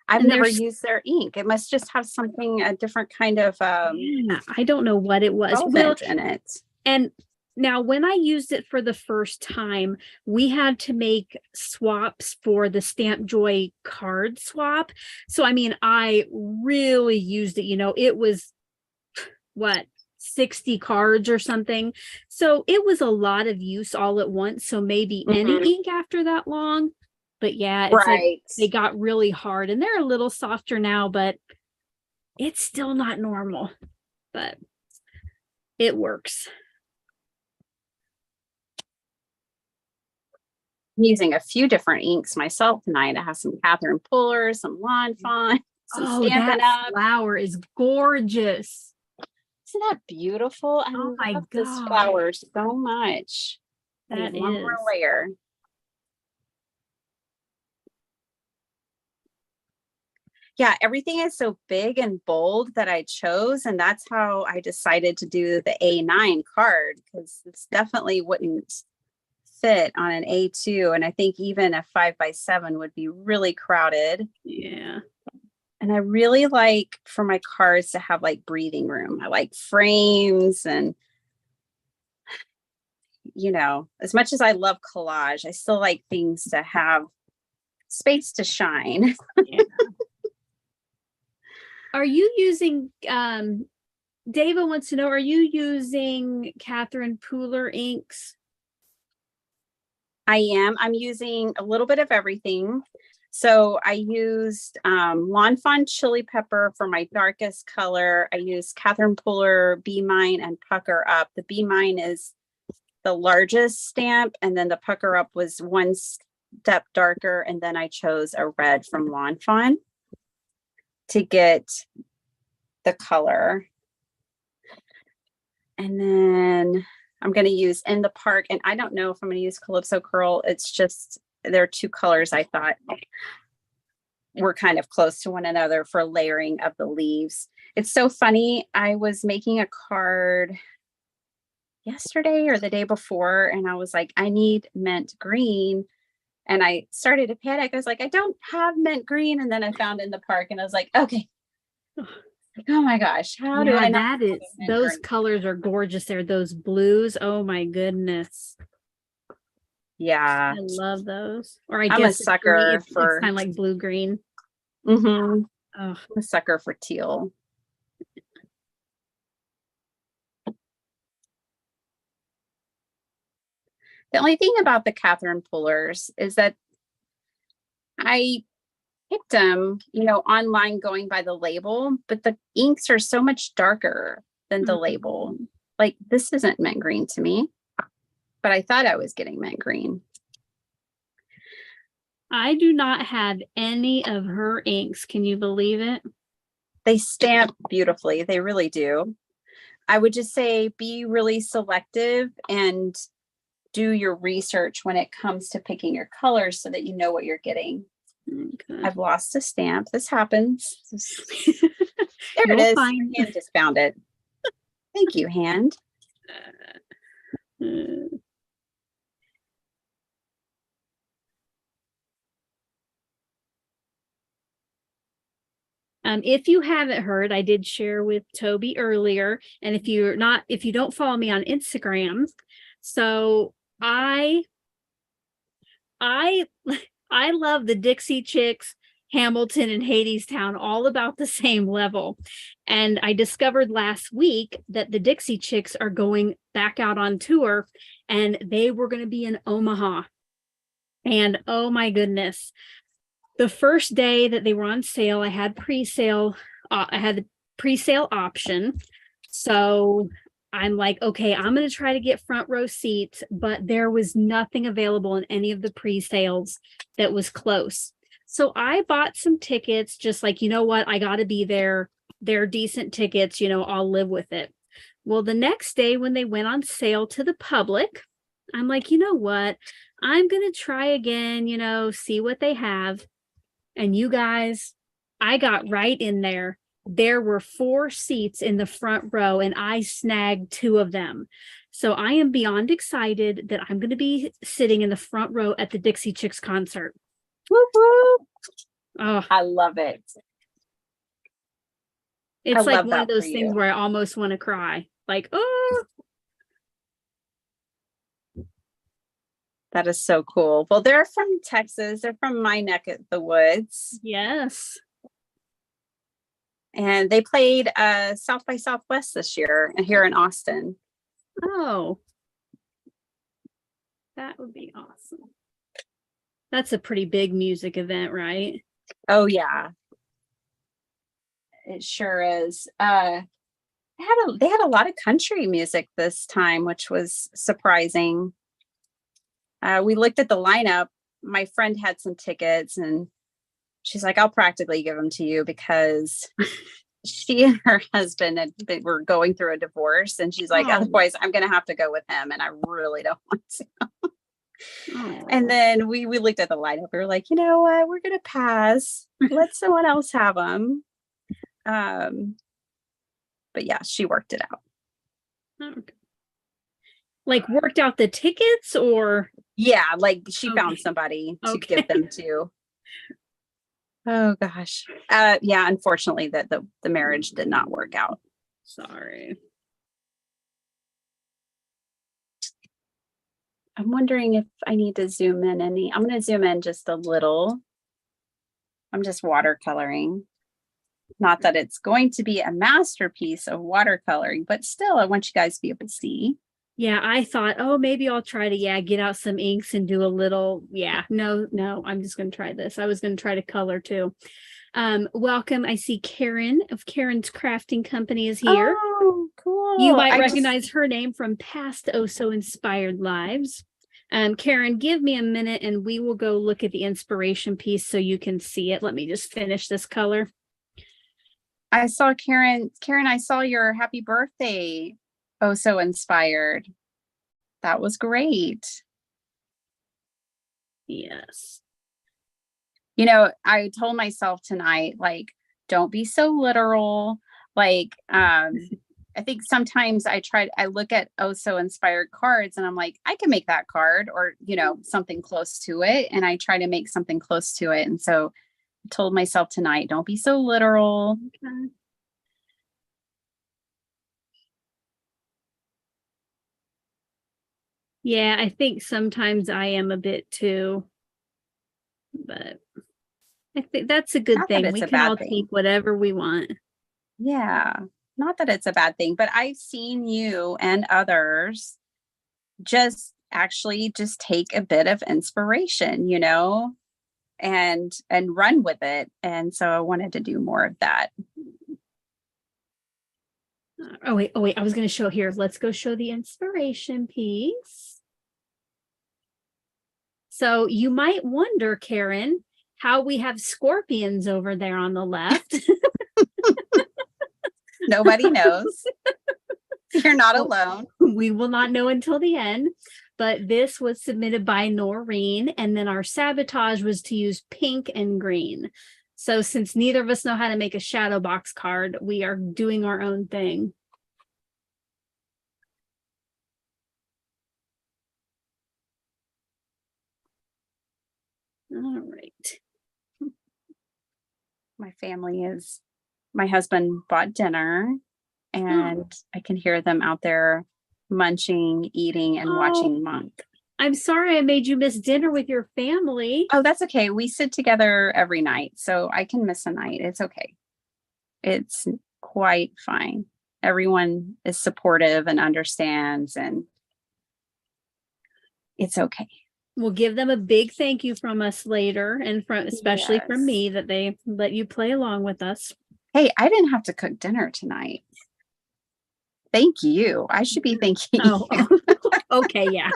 I've never used their ink. It must just have something, a different kind of I don't know what it was. In it. And now when I used it for the first time, we had to make swaps for the Stamp Joy card swap. So, I mean, I really used it, it was what, 60 cards or something. So it was a lot of use all at once. So maybe any ink after that long. But yeah, it's like they got really hard and they're a little softer now, but it's still not normal. But it works. I'm using a few different inks myself tonight. I have some Catherine Puller, some Lawn Fawn, some Stampin' Up. Flower is gorgeous. Isn't that beautiful? I love this flower so much. That is. One more layer. Yeah, everything is so big and bold that I chose. And that's how I decided to do the A9 card, because it's definitely wouldn't fit on an A2. And I think even a 5x7 would be really crowded. Yeah. And I really like for my cards to have like breathing room. I like frames and, you know, as much as I love collage, I still like things to have space to shine. Yeah. Are you using, Dava wants to know, are you using Catherine Pooler inks? I am. I'm using a little bit of everything. So I used Lawn Fawn Chili Pepper for my darkest color. I used Catherine Pooler Be Mine and Pucker Up. The Be Mine is the largest stamp, and then the Pucker Up was one step darker. And then I chose a red from Lawn Fawn to get the color. And then I'm going to use In the Park. And I don't know if I'm going to use Calypso Curl. It's just, there are two colors I thought were kind of close to one another for layering of the leaves. It's so funny. I was making a card yesterday or the day before, and I was like, I need mint green. And I started to panic. I was like, I don't have mint green. And then I found In the Park, and I was like, okay. Oh my gosh, how do I not? That is, those colors are gorgeous there. Those blues. Oh my goodness. Yeah. I love those. Or I'm a sucker for, it's kind of like blue green. Mm-hmm. Oh. I'm a sucker for teal. The only thing about the Catherine Pullers is that I picked them, you know, online going by the label, but the inks are so much darker than the label. Like, this isn't mint green to me, but I thought I was getting mint green. I do not have any of her inks. Can you believe it? They stamp beautifully. They really do. I would just say be really selective and do your research when it comes to picking your colors so that you know what you're getting. Okay. I've lost a stamp. This happens. There it is. Your hand just found it. Thank you, hand. If you haven't heard, I did share with Tobey earlier, and if you don't follow me on Instagram, so I love the Dixie Chicks, Hamilton and Hadestown, all about the same level. And I discovered last week that the Dixie Chicks are going back out on tour, and they were going to be in Omaha. And oh my goodness, the first day that they were on sale, I had pre-sale. I had the pre-sale option. So I'm like, okay, I'm going to try to get front row seats, but there was nothing available in any of the pre-sales that was close. So I bought some tickets, just like, you know what, I got to be there. They're decent tickets, you know, I'll live with it. Well, the next day when they went on sale to the public, I'm like, you know what, I'm going to try again, you know, see what they have. And you guys, I got right in there. There were 4 seats in the front row, and I snagged 2 of them. So I am beyond excited that I'm going to be sitting in the front row at the Dixie Chicks concert. Whoop, whoop. Oh, I love it. It's like one of those things where I almost want to cry. Like, oh. That is so cool. Well, they're from Texas. They're from my neck of the woods. Yes. And they played South by Southwest this year here in Austin. Oh. That would be awesome. That's a pretty big music event, right? Oh, yeah. It sure is. They had a lot of country music this time, which was surprising. We looked at the lineup. My friend had some tickets, and she's like, I'll practically give them to you, because she and her husband were going through a divorce, and she's like, otherwise I'm going to have to go with him, and I really don't want to. And then we looked at the lineup. We were like, you know what? We're going to pass. Let someone else have them. But yeah, she worked it out. Okay. Like worked out the tickets or? Yeah, like she found somebody to give them to. Oh gosh. Yeah, unfortunately that the marriage did not work out. Sorry. I'm wondering if I need to zoom in any. I'm going to zoom in just a little. I'm just watercoloring. Not that it's going to be a masterpiece of watercoloring, but still I want you guys to be able to see. Yeah, I thought, oh, maybe I'll try to, get out some inks and do a little, no, I'm just going to try this. I was going to try to color too. Welcome. I see Karen of Karen's Crafting Company is here. Oh, cool. You might recognize her name from past Oh So Inspired lives. Karen, give me a minute and we will go look at the inspiration piece so you can see it. Let me just finish this color. I saw Karen, I saw your happy birthday. Oh So Inspired. That was great. Yes. You know, I told myself tonight, like, don't be so literal. Like, I think sometimes I look at Oh So Inspired cards and I'm like, I can make that card or, you know, something close to it. And I try to make something close to it. And so I told myself tonight, don't be so literal. Okay. Yeah, I think sometimes I am a bit too, but I think that's a good thing. We can all take whatever we want. Yeah, not that it's a bad thing, but I've seen you and others just take a bit of inspiration, you know, and run with it. And so I wanted to do more of that. Oh wait, I was going to show here. Let's go show the inspiration piece. So you might wonder, Karen, how we have scorpions over there on the left. Nobody knows. You're not alone. We will not know until the end. But this was submitted by Noreen. And then our sabotage was to use pink and green. So since neither of us know how to make a shadow box card, we are doing our own thing. All right. My husband bought dinner and I can hear them out there munching, eating, and watching Monk. I'm sorry I made you miss dinner with your family. Oh, that's okay. We sit together every night, so I can miss a night. It's okay. It's quite fine. Everyone is supportive and understands, and it's okay. We'll give them a big thank you from us later, and especially from me that they let you play along with us. Hey, I didn't have to cook dinner tonight. Thank you. I should be thanking you. Okay, yeah.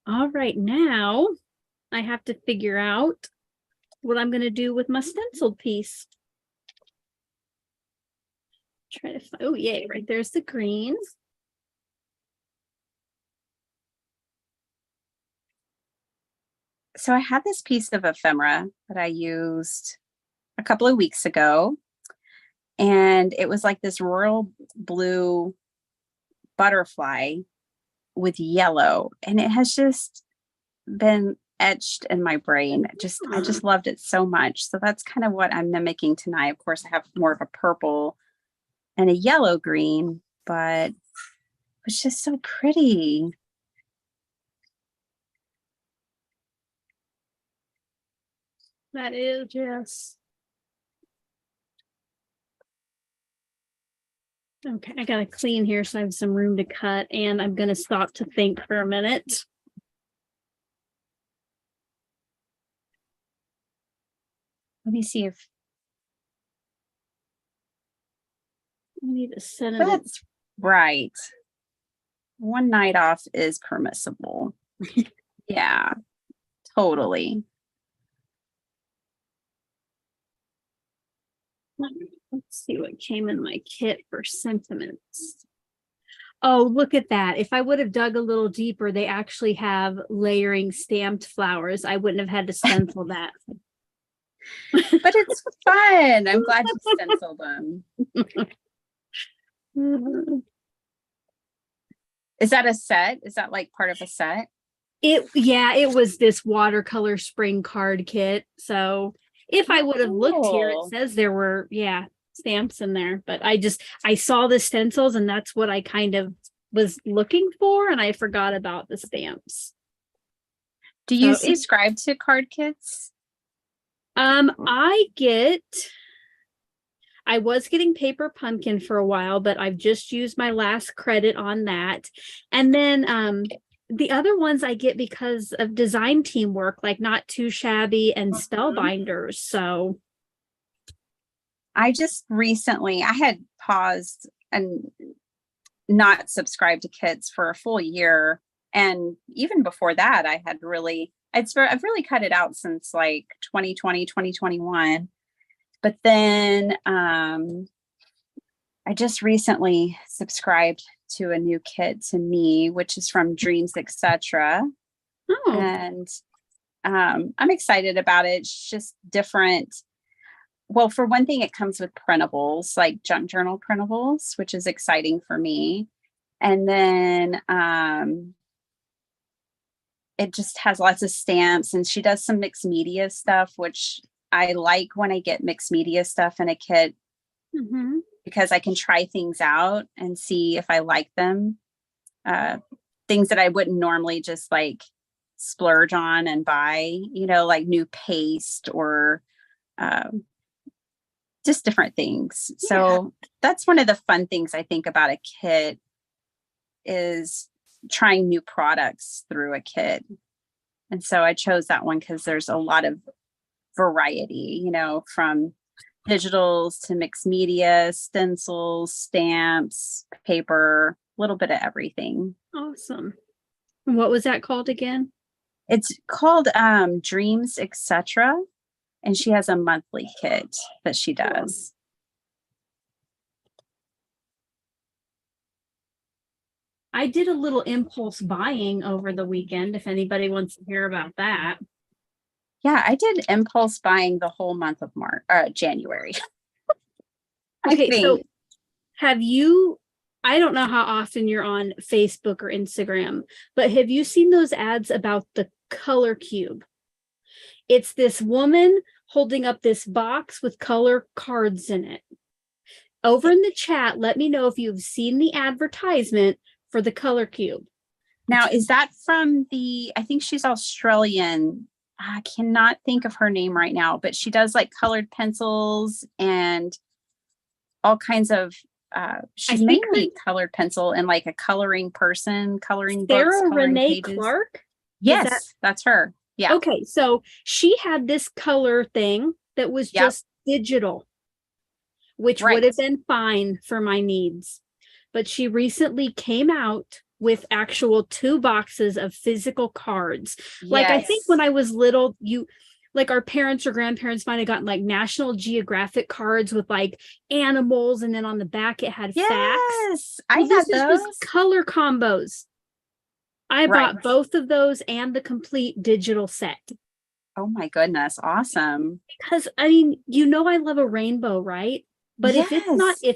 All right, now I have to figure out what I'm going to do with my stenciled piece. Try to find, oh yeah, right there's the green. So I had this piece of ephemera that I used a couple of weeks ago, and it was like this royal blue butterfly with yellow, and it has just been etched in my brain. I just loved it so much. So that's kind of what I'm mimicking tonight. Of course, I have more of a purple and a yellow green, but it's just so pretty. That is, yes. Okay, I gotta clean here so I have some room to cut, and I'm gonna stop to think for a minute. Let me see if I need to set it. That's right. One night off is permissible. Yeah, totally. Let's see what came in my kit for sentiments. Oh, look at that. If I would have dug a little deeper, they actually have layering stamped flowers. I wouldn't have had to stencil that. But it's fun. I'm glad you stenciled them. Is that a set? Is that like part of a set? It was this watercolor spring card kit. So if I would have looked here, it says there were, stamps in there, but I saw the stencils and that's what I kind of was looking for. And I forgot about the stamps. Do you subscribe to card kits? I was getting Paper Pumpkin for a while, but I've just used my last credit on that. And then the other ones I get because of design teamwork, like Not Too Shabby and Spellbinders. So I just recently, I had paused and not subscribed to kits for a full year. And even before that, I've really cut it out since like 2020, 2021. But then I just recently subscribed to a new kit to me, which is from Dreams, etc. Oh. And I'm excited about it. It's just different. Well, for one thing, it comes with printables, like junk journal printables, which is exciting for me. And then it just has lots of stamps, and she does some mixed media stuff, which I like when I get mixed media stuff in a kit, because I can try things out and see if I like them. Things that I wouldn't normally just like splurge on and buy, like new paste or just different things. Yeah. So that's one of the fun things I think about a kit is trying new products through a kit. And so I chose that one because there's a lot of variety, from digitals to mixed media, stencils, stamps, paper, a little bit of everything. Awesome. What was that called again? It's called Dreams, etc. And she has a monthly kit that she does. I did a little impulse buying over the weekend, if anybody wants to hear about that. Yeah, I did impulse buying the whole month of January. Okay, so I don't know how often you're on Facebook or Instagram, but have you seen those ads about the color cube? It's this woman holding up this box with color cards in it. Over in the chat, let me know if you've seen the advertisement for the color cube. Now, is that from I think she's Australian. I cannot think of her name right now, but she does like colored pencils and all kinds of, she's mainly colored pencil and like a coloring person, coloring books, Sarah coloring Renee pages. Clark? Yes, that's her. Yeah. Okay, so she had this color thing that was just digital, which would have been fine for my needs. But she recently came out with actual 2 boxes of physical cards. Yes. Like I think when I was little, like our parents or grandparents might have gotten like National Geographic cards with like animals, and then on the back it had facts. Yes, I had those. Was color combos. I bought both of those and the complete digital set. Oh my goodness, awesome. Because I mean, I love a rainbow, right? But if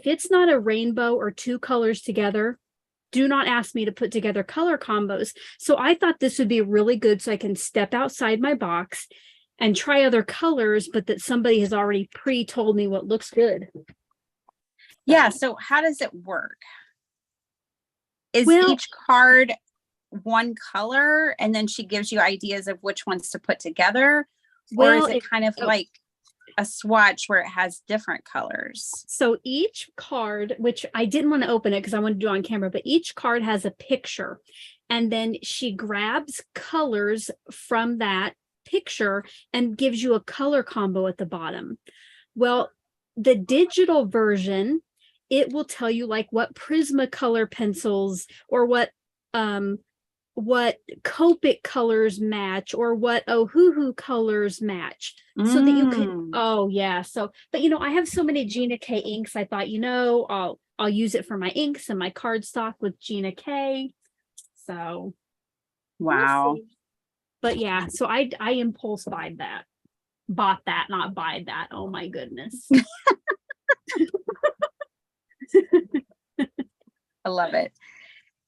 it's not a rainbow or 2 colors together, do not ask me to put together color combos. So I thought this would be really good so I can step outside my box and try other colors, but that somebody has already told me what looks good. Yeah. So how does it work? Is each card one color and then she gives you ideas of which ones to put together? Or is it kind of like a swatch where it has different colors? So each card, which I didn't want to open it because I wanted to do it on camera, but each card has a picture, and then she grabs colors from that picture and gives you a color combo at the bottom. Well, the digital version, it will tell you like what Prismacolor pencils or what Copic colors match or what Ohuhu colors match, so that you can, but I have so many Gina K inks. I thought, I'll use it for my inks and my cardstock with Gina K. So Wow. we'll see. But yeah, so I impulse bought that, not buy that. Oh my goodness. I love it.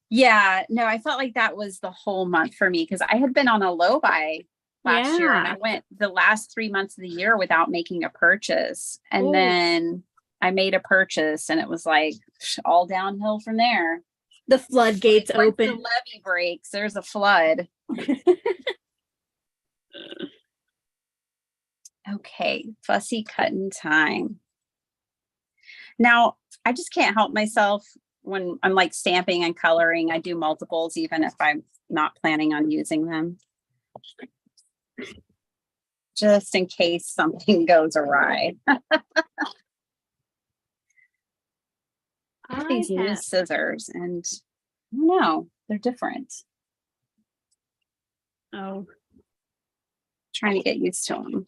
Yeah, no, I felt like that was the whole month for me because I had been on a low buy last year, and I went the last 3 months of the year without making a purchase. And then I made a purchase, and it was like all downhill from there. The floodgates like, open. The levee breaks, there's a flood. Okay, fussy cutting time. Now, I just can't help myself when I'm like stamping and coloring. I do multiples, even if I'm not planning on using them, just in case something goes awry. These new scissors, and I don't know, they're different. Oh, Trying to get used to them.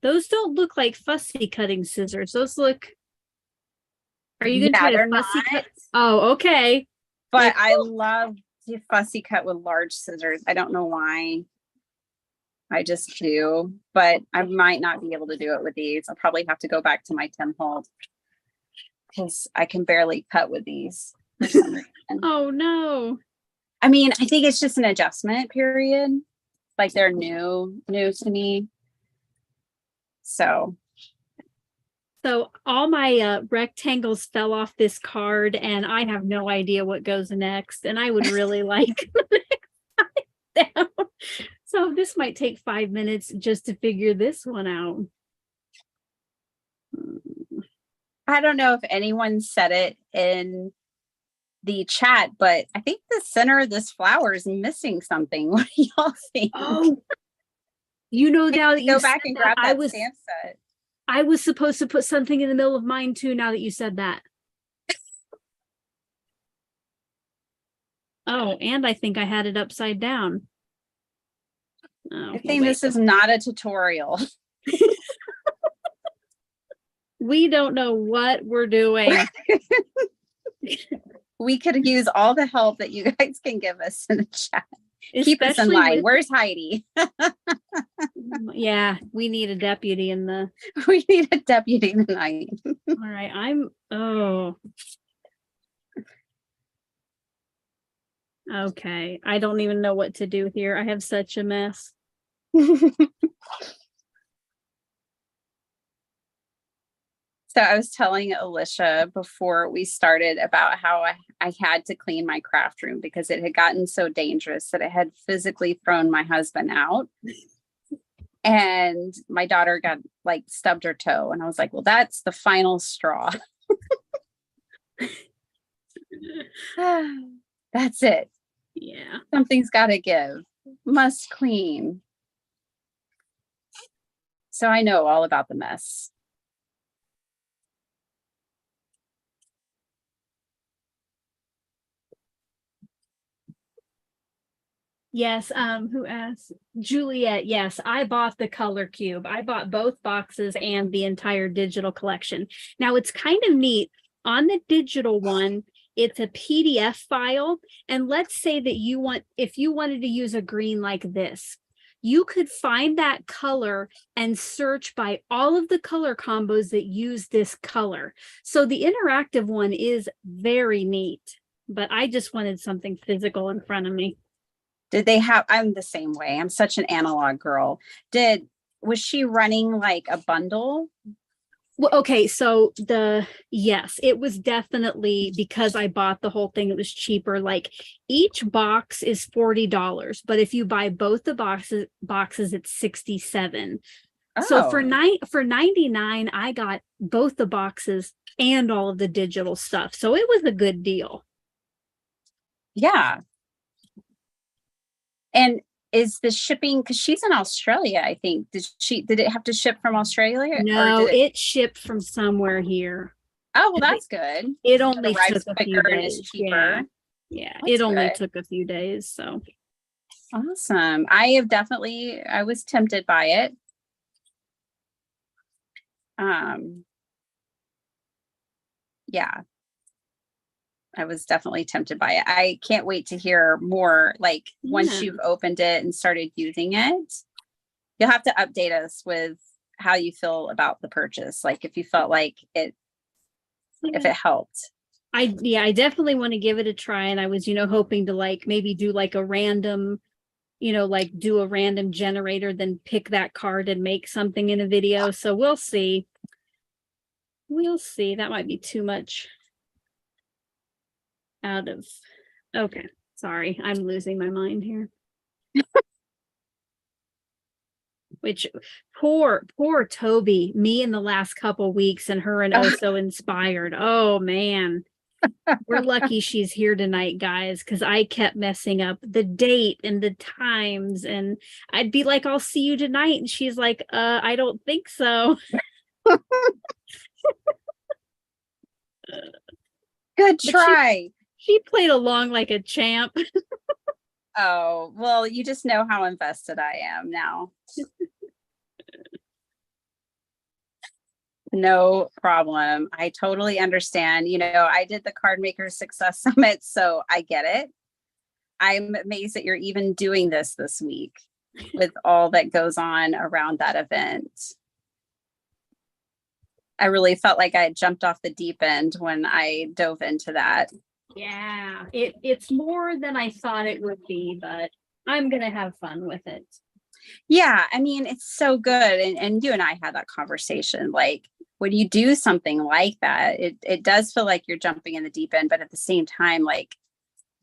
Those don't look like fussy cutting scissors. Those look. Are you gonna try to fussy cut? Oh, okay. But like, I love to fussy cut with large scissors. I don't know why. I just do, but I might not be able to do it with these. I'll probably have to go back to my Tim Holtz because I can barely cut with these for some reason. Oh no. I mean, I think it's just an adjustment period. Like they're new to me. So all my rectangles fell off this card, and I have no idea what goes next. And I would really like down. So this might take 5 minutes just to figure this one out. I don't know if anyone said it in the chat, but I think the center of this flower is missing something. What do y'all think? Oh, now that you go back and grab that stamp set. I was supposed to put something in the middle of mine too, now that you said that. Oh, and I think I had it upside down. Oh, I think this is not a tutorial. We don't know what we're doing. We could use all the help that you guys can give us in the chat. Keep us in line. Where's Heidi? Yeah, we need a deputy in the. We need a deputy tonight. All right, okay. I don't even know what to do here. I have such a mess. So I was telling Alicia before we started about how I had to clean my craft room because it had gotten so dangerous that it had physically thrown my husband out. And my daughter got like stubbed her toe. And I was like, well, that's the final straw. That's it. Yeah. Something's got to give. Must clean. So I know all about the mess. Yes. Who asked? Juliet. Yes, I bought the color cube. I bought both boxes and the entire digital collection. Now it's kind of neat. On the digital one, it's a PDF file. And let's say that if you wanted to use a green like this, you could find that color and search by all of the color combos that use this color. So the interactive one is very neat, but I just wanted something physical in front of me. Did they have, I'm the same way. I'm such an analog girl. Was she running like a bundle? Well, okay, so yes, it was definitely, because I bought the whole thing, it was cheaper. Like each box is $40, but if you buy both the boxes it's $67. Oh. So for $99, I got both the boxes and all of the digital stuff. So it was a good deal. Yeah. And is the shipping, because she's in Australia, I think. Did it have to ship from Australia? No, it shipped from somewhere here. Oh, well, that's good. It only took a few days. Cheaper. Yeah, it only took a few days. So awesome. I was tempted by it. yeah, I was definitely tempted by it. I can't wait to hear more, like once you've opened it and started using it. You'll have to update us with how you feel about the purchase. Like if you felt like it, if it helped. I definitely want to give it a try. And I was, hoping to like maybe do like a random, like do a random generator, then pick that card and make something in a video. So we'll see. We'll see. That might be too much out of, okay. Sorry, I'm losing my mind here. Which poor Tobey, me in the last couple weeks and her and Oh So Inspired. Oh man. We're lucky she's here tonight, guys, because I kept messing up the date and the times, and I'd be like, I'll see you tonight. And she's like, I don't think so. Good try. She played along like a champ. Oh, well, you just know how invested I am now. No problem. I totally understand. I did the Card Maker Success Summit, so I get it. I'm amazed that you're even doing this week with all that goes on around that event. I really felt like I had jumped off the deep end when I dove into that. Yeah, it's more than I thought it would be, but I'm going to have fun with it. Yeah, I mean, it's so good. And you and I had that conversation. Like when you do something like that, it does feel like you're jumping in the deep end, but at the same time, like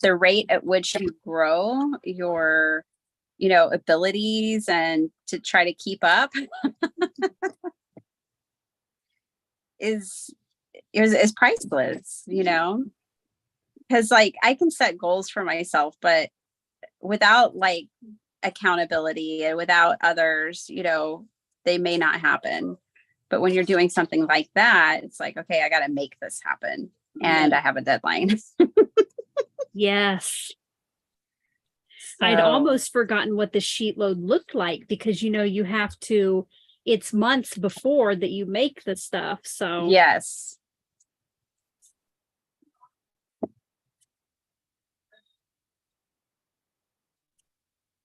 the rate at which you grow your, abilities and to try to keep up is priceless, because like I can set goals for myself, but without like accountability and without others, they may not happen. But when you're doing something like that, it's like, okay, I got to make this happen. And I have a deadline. Yes. So, I'd almost forgotten what the sheet load looked like because, you have to, it's months before that you make the stuff. So yes.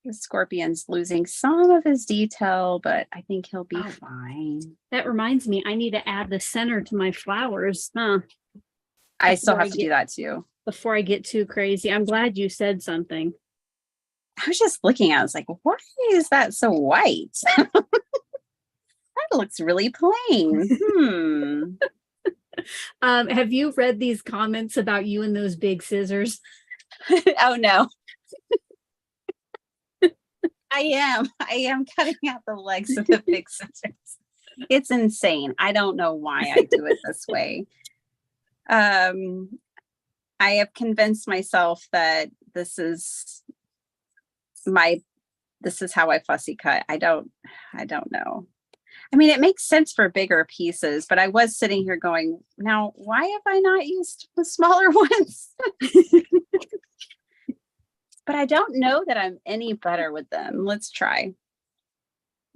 The scorpion's losing some of his detail, but I think he'll be fine. That reminds me, I need to add the center to my flowers. I still have to do that too. Before I get too crazy. I'm glad you said something. I was just looking at it, I was like, why is that so white? That looks really plain. Have you read these comments about you and those big scissors? Oh no. I am cutting out the legs of the big scissors. It's insane. I don't know why I do it this way. I have convinced myself that this is how I fussy cut. I don't know. I mean, it makes sense for bigger pieces, but I was sitting here going, now, why have I not used the smaller ones? But I don't know that I'm any better with them. Let's try.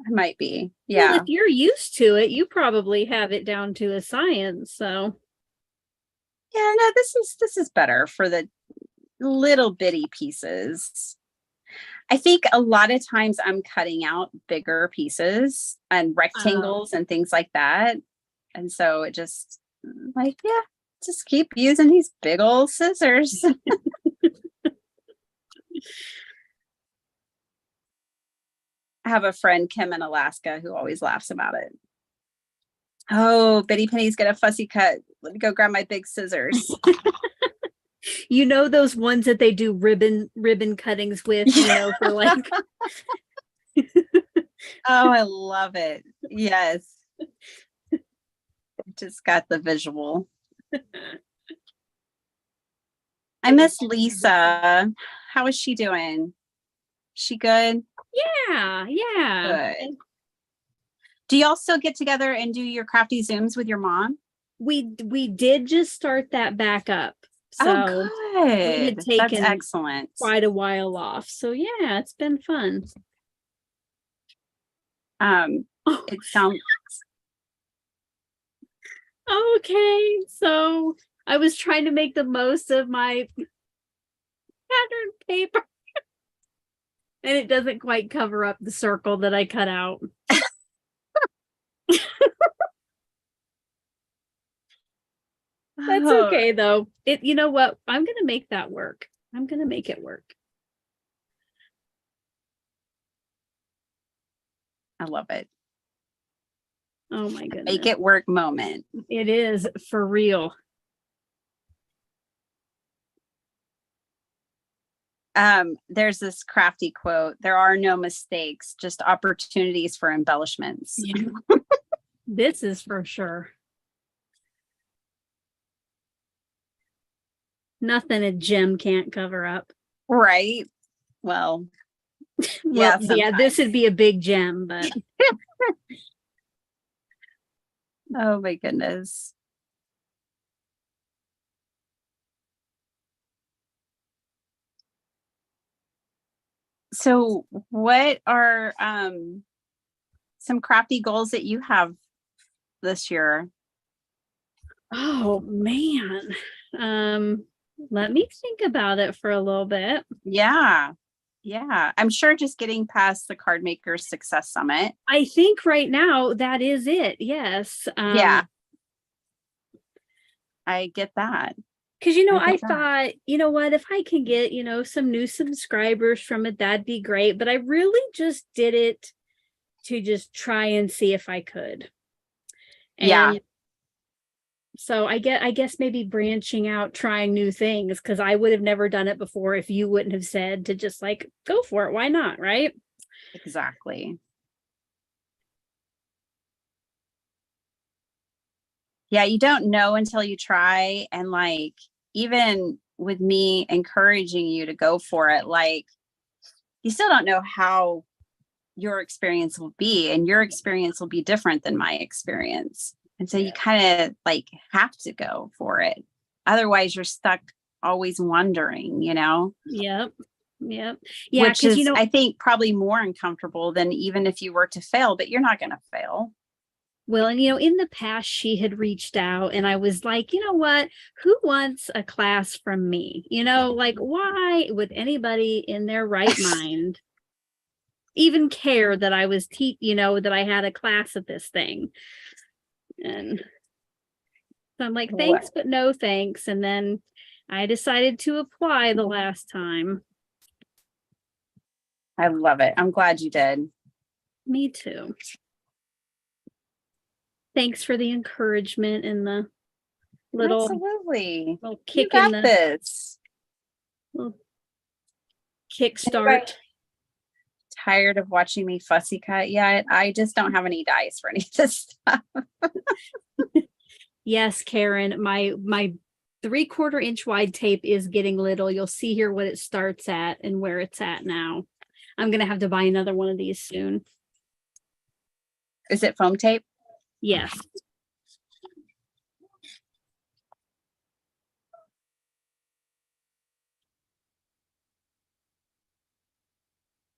I might be. Yeah. Well, if you're used to it, you probably have it down to a science. So yeah, no, this is better for the little bitty pieces. I think a lot of times I'm cutting out bigger pieces and rectangles and things like that. And so it just like, yeah, just keep using these big old scissors. I have a friend, Kim in Alaska, who always laughs about it. Oh, Bitty Penny's get a fussy cut. Let me go grab my big scissors. Those ones that they do ribbon cuttings with, for like. Oh, I love it. Yes. Just got the visual. I miss Lisa. How is she doing? She good? Yeah. Good. Do y'all still get together and do your crafty Zooms with your mom? We did just start that back up. So good. That's excellent. Quite a while off. So yeah, it's been fun. It sounds Okay, so I was trying to make the most of my pattern paper, and it doesn't quite cover up the circle that I cut out. That's okay though. You know what? I'm gonna make that work. I'm gonna make it work. I love it. Oh my goodness. Make it work moment. It is for real. There's this crafty quote: there are no mistakes, just opportunities for embellishments. Yeah. This is for sure. Nothing a gem can't cover up. Right. Well, Well, yeah, this would be a big gem, but oh my goodness. So what are some crafty goals that you have this year? Oh man. Let me think about it for a little bit. Yeah. I'm sure just getting past the Card Makers Success Summit. I think right now that is it. Yes. Yeah. I get that. Because, I thought, you know what, if I can get, some new subscribers from it, that'd be great. But I really just did it to just try and see if I could. And yeah. So I guess maybe branching out, trying new things, because I would have never done it before if you wouldn't have said to just like go for it. Why not? Right? Exactly. Yeah, you don't know until you try. And like, even with me encouraging you to go for it, like, you still don't know how your experience will be, and your experience will be different than my experience. And so you kind of like have to go for it. Otherwise you're stuck always wondering, Yep. Yeah. Which is, I think, probably more uncomfortable than even if you were to fail, but you're not going to fail. Well, and in the past, she had reached out and I was like, you know what, who wants a class from me? Like, why would anybody in their right mind even care that I was that I had a class at this thing? And so I'm like, thanks, but no thanks. And then I decided to apply the last time. I love it. I'm glad you did. Me too. Thanks for the encouragement and the little, absolutely, little kick you got in the this. Little kickstart. Tired of watching me fussy cut yet? I just don't have any dies for any of this stuff. Yes, Karen, my 3/4 inch wide tape is getting little. You'll see here what it starts at and where it's at now. I'm gonna have to buy another one of these soon. Is it foam tape? Yes.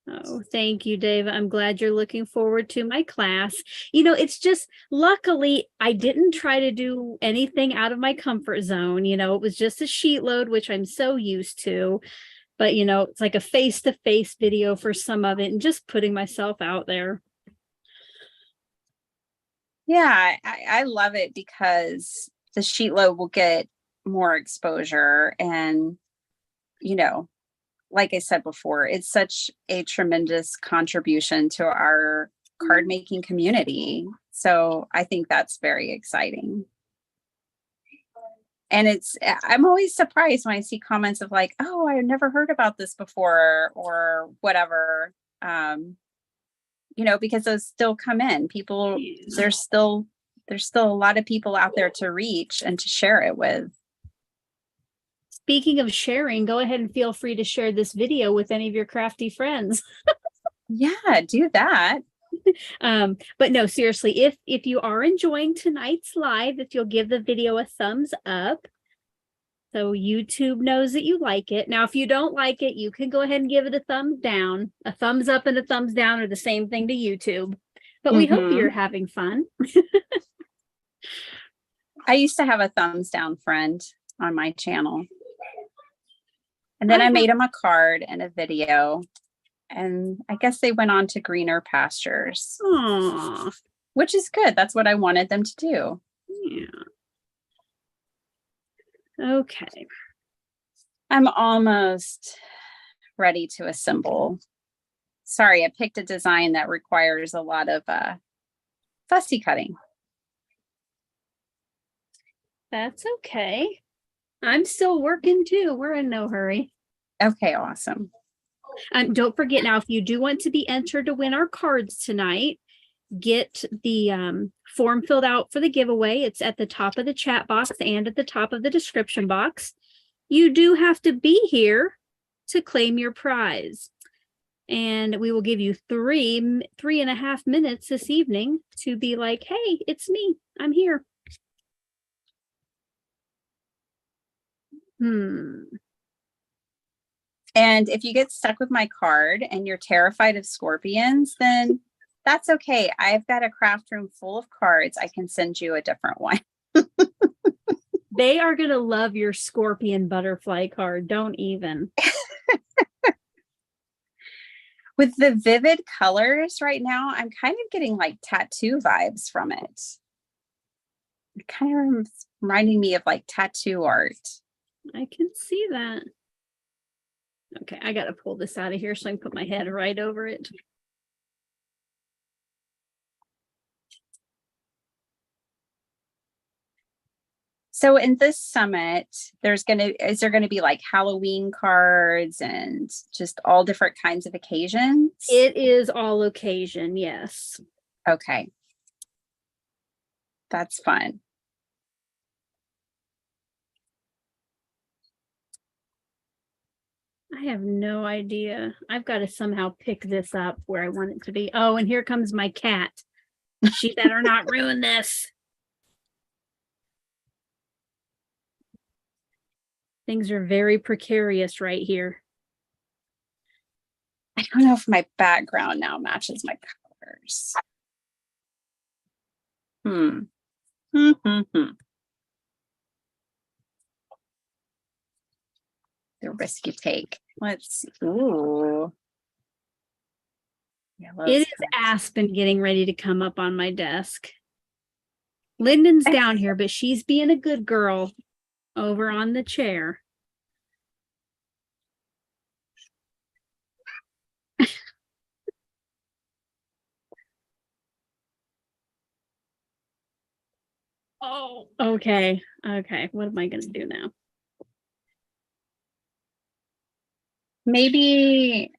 Oh, thank you, Dave. I'm glad you're looking forward to my class. It's just, luckily, I didn't try to do anything out of my comfort zone. It was just a sheet load, which I'm so used to. But, it's like a face-to-face video for some of it and just putting myself out there. Yeah, I love it because the sheet load will get more exposure. And, like I said before, it's such a tremendous contribution to our card making community. So I think that's very exciting. And I'm always surprised when I see comments of like, oh, I've never heard about this before or whatever. Because those still come in. People, there's still a lot of people out there to reach and to share it with. Speaking of sharing, go ahead and feel free to share this video with any of your crafty friends. Yeah, do that. But no, seriously, if you are enjoying tonight's live, if you'll give the video a thumbs up so YouTube knows that you like it. Now, if you don't like it, you can go ahead and give it a thumbs down. A thumbs up and a thumbs down are the same thing to YouTube. But we hope you're having fun. I used to have a thumbs down friend on my channel. And then I made him a card and a video. And I guess they went on to greener pastures. Aww. Which is good. That's what I wanted them to do. Yeah. Okay. I'm almost ready to assemble. Sorry, I picked a design that requires a lot of fussy cutting. That's okay. I'm still working too. We're in no hurry. Okay, awesome. Don't forget now, if you do want to be entered to win our cards tonight, get the form filled out for the giveaway. It's at the top of the chat box and at the top of the description box. You do have to be here to claim your prize. And we will give you 3.5 minutes this evening to be like, hey, it's me. I'm here. And if you get stuck with my card and you're terrified of scorpions, then that's okay. I've got a craft room full of cards. I can send you a different one. They are going to love your scorpion butterfly card. Don't even. With the vivid colors right now, I'm kind of getting like tattoo vibes from it. It kind of reminding me of like tattoo art. I can see that. Okay, I got to pull this out of here so I can put my head right over it. So in this summit, is there going to be like Halloween cards and just all different kinds of occasions? It is all occasion, yes. Okay. That's fun. I have no idea. I've got to somehow pick this up where I want it to be. Oh, and here comes my cat. She better not ruin this. Things are very precarious right here. I don't know if my background now matches my colors. The risk you take. Let's see. Ooh. It is Aspen getting ready to come up on my desk. Lyndon's down here, but she's being a good girl over on the chair. Oh, okay. Okay. What am I going to do now? Maybe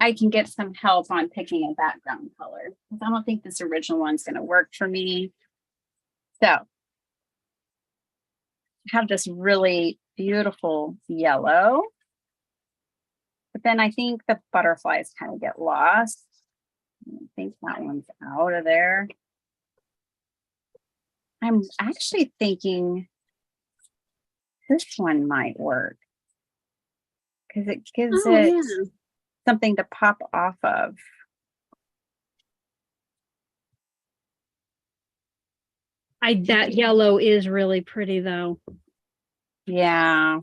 I can get some help on picking a background color because I don't think this original one's going to work for me. So I have this really beautiful yellow, but then I think the butterflies kind of get lost. I think that one's out of there. I'm actually thinking this one might work because it gives it something to pop off of. That yellow is really pretty though. Yeah.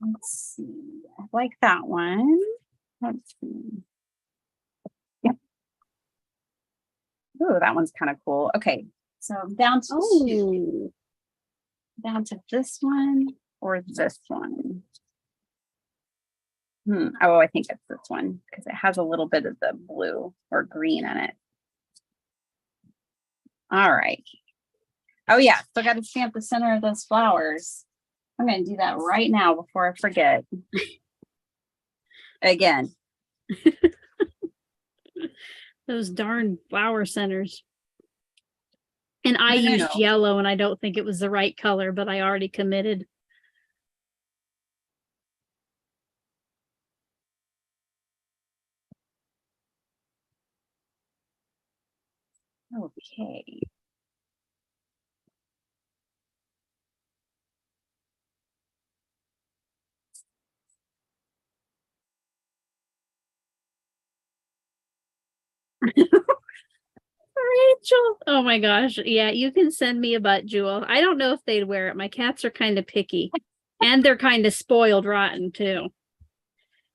Let's see. I like that one. Let's see. Yep. Ooh, that one's kind of cool. Okay. So down to this one or this one. Oh, I think it's this one because it has a little bit of the blue or green in it. All right. Oh yeah, still got to stamp the center of those flowers. I'm going to do that right now before I forget. Again. Those darn flower centers. And I used yellow and I don't think it was the right color, but I already committed. Okay. Rachel. Oh my gosh. Yeah, you can send me a butt jewel. I don't know if they'd wear it. My cats are kind of picky and they're kind of spoiled rotten too.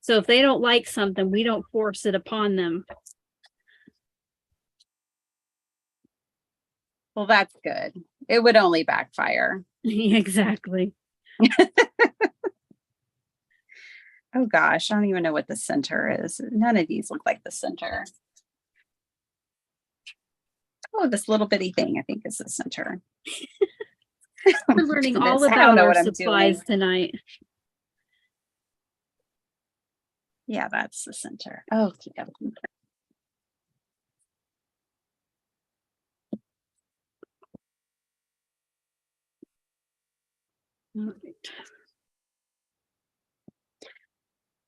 So if they don't like something, we don't force it upon them. Well, that's good. It would only backfire. Exactly. Oh gosh, I don't even know what the center is. None of these look like the center. Oh, this little bitty thing I think is the center. We're learning all about our supplies tonight. Yeah, that's the center. Oh, yeah.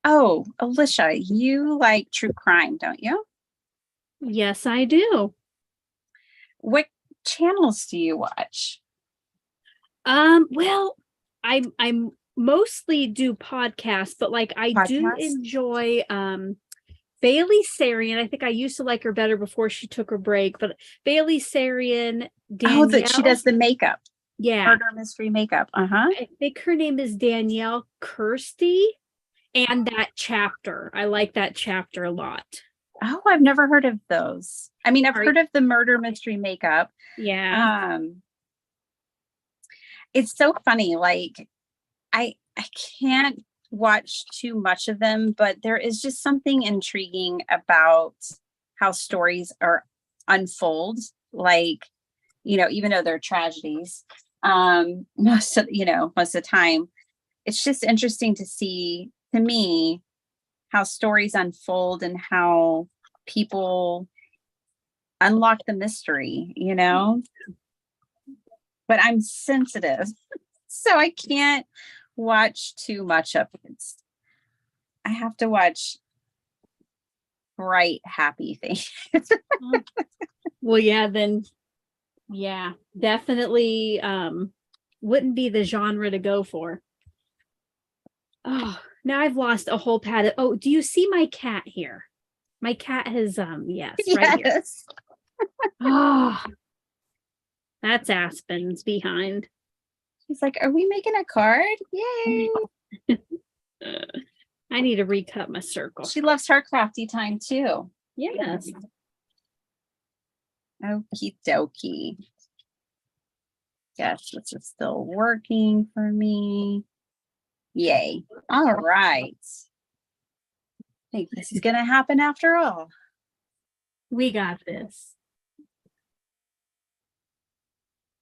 Oh, Alicia, you like true crime, don't you? Yes, I do. What channels do you watch? Well, I'm mostly do podcasts, but like I do enjoy Bailey Sarian. I think I used to like her better before she took her break, but Bailey Sarian, Danielle. Oh, that she does the makeup. Yeah. Murder mystery makeup. I think her name is Danielle Kirsty, and that chapter. I like that chapter a lot. Oh, I've never heard of those. I mean, I've heard of the murder mystery makeup. Yeah. It's so funny. Like I can't watch too much of them, but there is just something intriguing about how stories are unfold. Like, you know, even though they're tragedies, most of the time, it's just interesting to see, to me, how stories unfold and how people unlock the mystery, you know? But I'm sensitive, so I can't watch too much of it. I have to watch bright, happy things. Well, yeah, then, yeah, definitely wouldn't be the genre to go for. Oh, now I've lost a whole pad of, oh, do you see my cat here? My cat has, yes, right here. Oh, that's Aspen's behind. He's like, are we making a card? Yay. I need to recut my circle. She loves her crafty time too. Yes. Okie dokie. Yes, this is still working for me. Yay. All right. I think this is going to happen after all. We got this.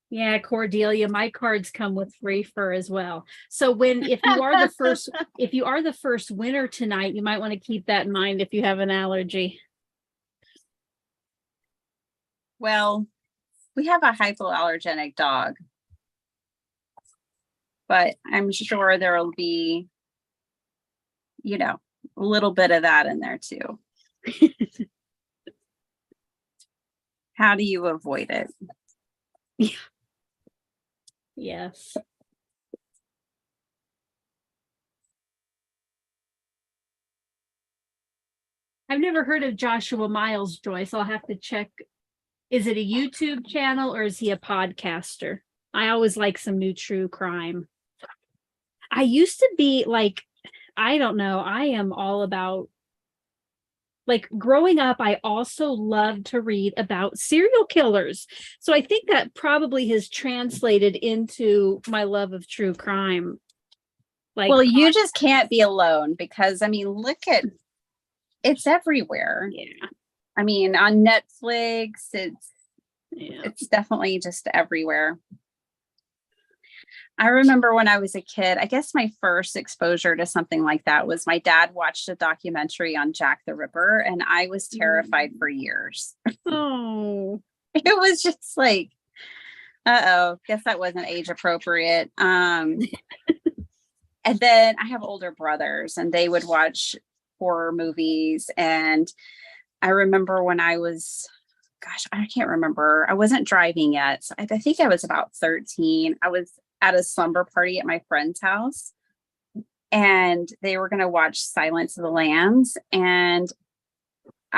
Yeah, Cordelia, my cards come with free fur as well. So if you are the first winner tonight, you might want to keep that in mind if you have an allergy. Well, we have a hypoallergenic dog, but I'm sure there will be, a little bit of that in there too. How do you avoid it? Yeah. Yes. I've never heard of Joshua Miles, Joyce. I'll have to check. Is it a YouTube channel or is he a podcaster? I always like some new true crime. I used to be like, I don't know. I am all about, like, growing up, I also loved to read about serial killers. So I think that probably has translated into my love of true crime. Like, well, you just can't be alone because, I mean, look at, it's everywhere. Yeah. I mean, on Netflix, it's definitely just everywhere. I remember when I was a kid, I guess my first exposure to something like that was my dad watched a documentary on Jack the Ripper, and I was terrified for years. Oh. It was just like, uh-oh, guess that wasn't age appropriate. And then I have older brothers, and they would watch horror movies. And I remember when I was, I can't remember. I wasn't driving yet. So I think I was about 13. I was at a slumber party at my friend's house, and they were going to watch Silence of the Lambs. And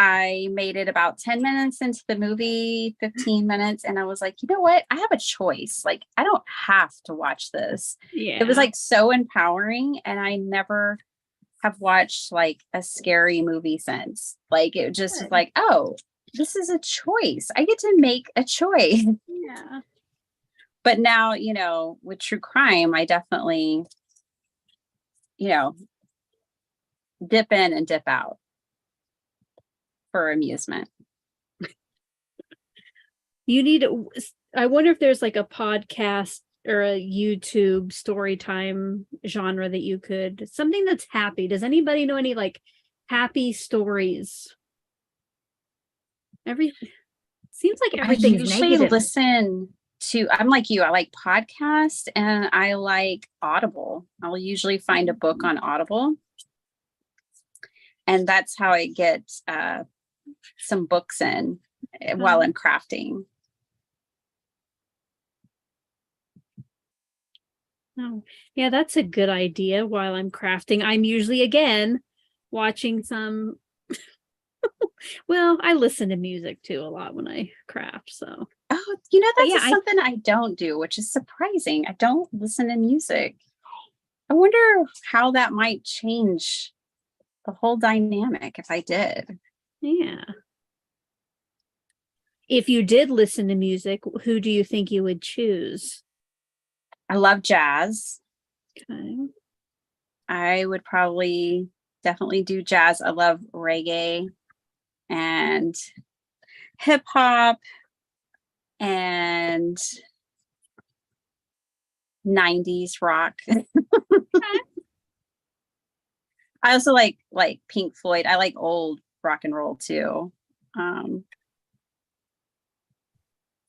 I made it about 10 minutes into the movie, 15 minutes. And I was like, you know what? I have a choice. Like, I don't have to watch this. Yeah. It was like so empowering. And I never have watched like a scary movie since. Like, it just was like, oh, this is a choice. I get to make a choice. Yeah. But now, you know, with true crime, I definitely, you know, dip in and dip out for amusement. You need, I wonder if there's like a podcast or a YouTube story time genre that you could, something that's happy. Does anybody know any like happy stories? Seems like everything's usually negative. Listen to, I'm like you, I like podcasts and I like Audible. I'll usually find a book on Audible. And that's how I get some books in while I'm crafting. Oh, yeah, that's a good idea. While I'm crafting, I'm usually again watching some. Well, I listen to music too a lot when I craft. So, oh, you know, that's yeah, something I don't do, which is surprising. I don't listen to music. I wonder how that might change the whole dynamic if I did. Yeah. If you did listen to music, who do you think you would choose? I love jazz. Okay. I would probably definitely do jazz. I love reggae and hip hop and 90s rock. I also like Pink Floyd. I like old rock and roll too.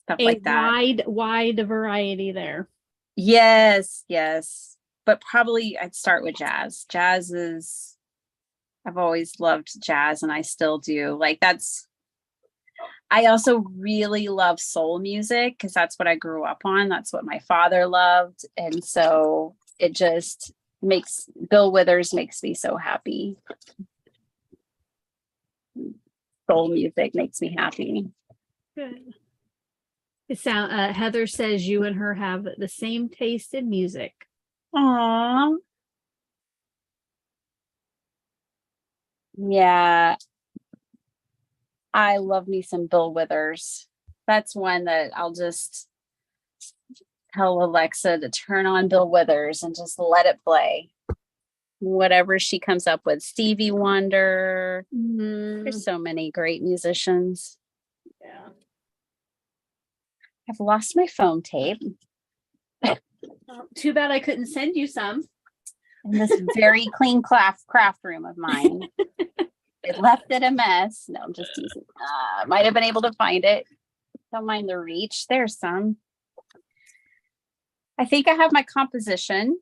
Stuff like that. Wide variety there. Yes. But probably I'd start with jazz. I've always loved jazz and I still do. I also really love soul music because that's what I grew up on. That's what my father loved. And so it just Bill Withers makes me so happy. Soul music makes me happy. Good. Heather says you and her have the same taste in music. Aww. Yeah. I love me some Bill Withers. That's one that I'll just tell Alexa to turn on Bill Withers and just let it play. Whatever she comes up with. Stevie Wonder. There's so many great musicians. Yeah. I've lost my foam tape. Too bad I couldn't send you some. In this very clean craft room of mine. It left it a mess. No, I'm just teasing. Might have been able to find it. Don't mind the reach. There's some. I think I have my composition.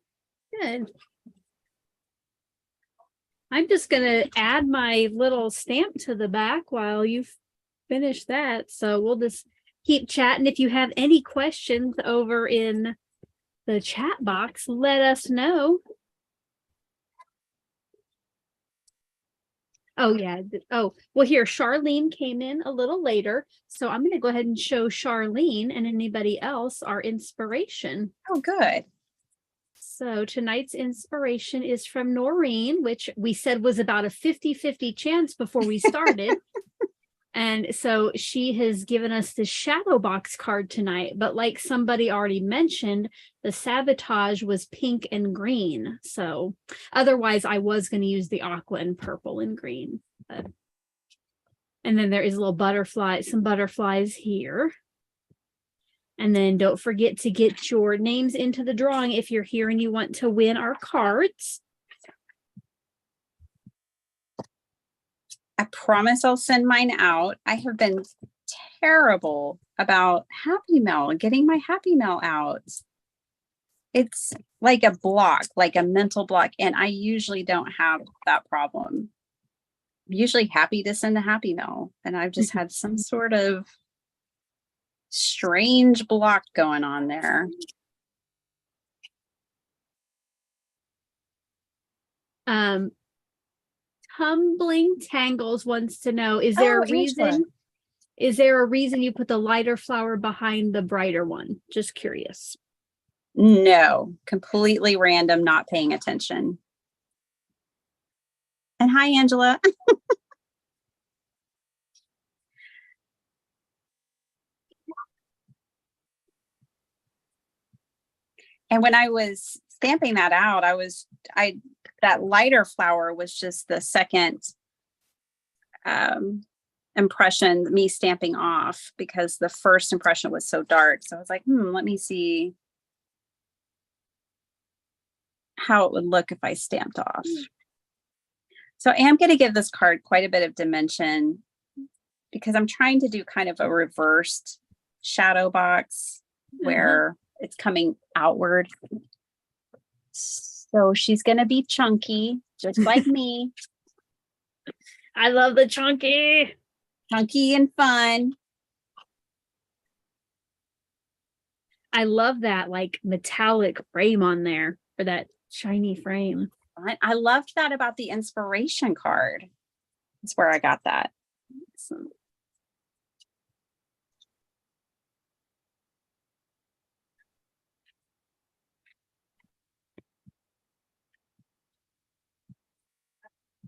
Good. I'm just going to add my little stamp to the back while you finish that. So we'll just keep chatting. If you have any questions over in the chat box, let us know. Oh, yeah. Oh, well, here, Charlene came in a little later. So I'm going to go ahead and show Charlene and anybody else our inspiration. Oh, good. So tonight's inspiration is from Noreen, which we said was about a 50-50 chance before we started. And so she has given us the shadow box card tonight. But like somebody already mentioned, the Sabotage was pink and green. So otherwise, I was going to use the aqua and purple and green. And then there is a little butterfly, some butterflies here. And then don't forget to get your names into the drawing if you're here and you want to win our cards. I promise I'll send mine out. I have been terrible about Happy Mail, getting my Happy Mail out. It's like a block, like a mental block. And I usually don't have that problem. I'm usually happy to send a Happy Mail. And I've just had some sort of strange block going on there. Tumbling Tangles wants to know, is there a reason? Is there a reason you put the lighter flower behind the brighter one? Just curious. No, completely random, not paying attention. And hi, Angela. And when I was stamping that out, that lighter flower was just the second impression, me stamping off, because the first impression was so dark. So I was like, let me see how it would look if I stamped off. So I am going to give this card quite a bit of dimension because I'm trying to do kind of a reversed shadow box where it's coming outward. So she's going to be chunky, just like me. I love the chunky. Chunky and fun. I love that like metallic frame on there, or that shiny frame. I loved that about the inspiration card. That's where I got that. Awesome.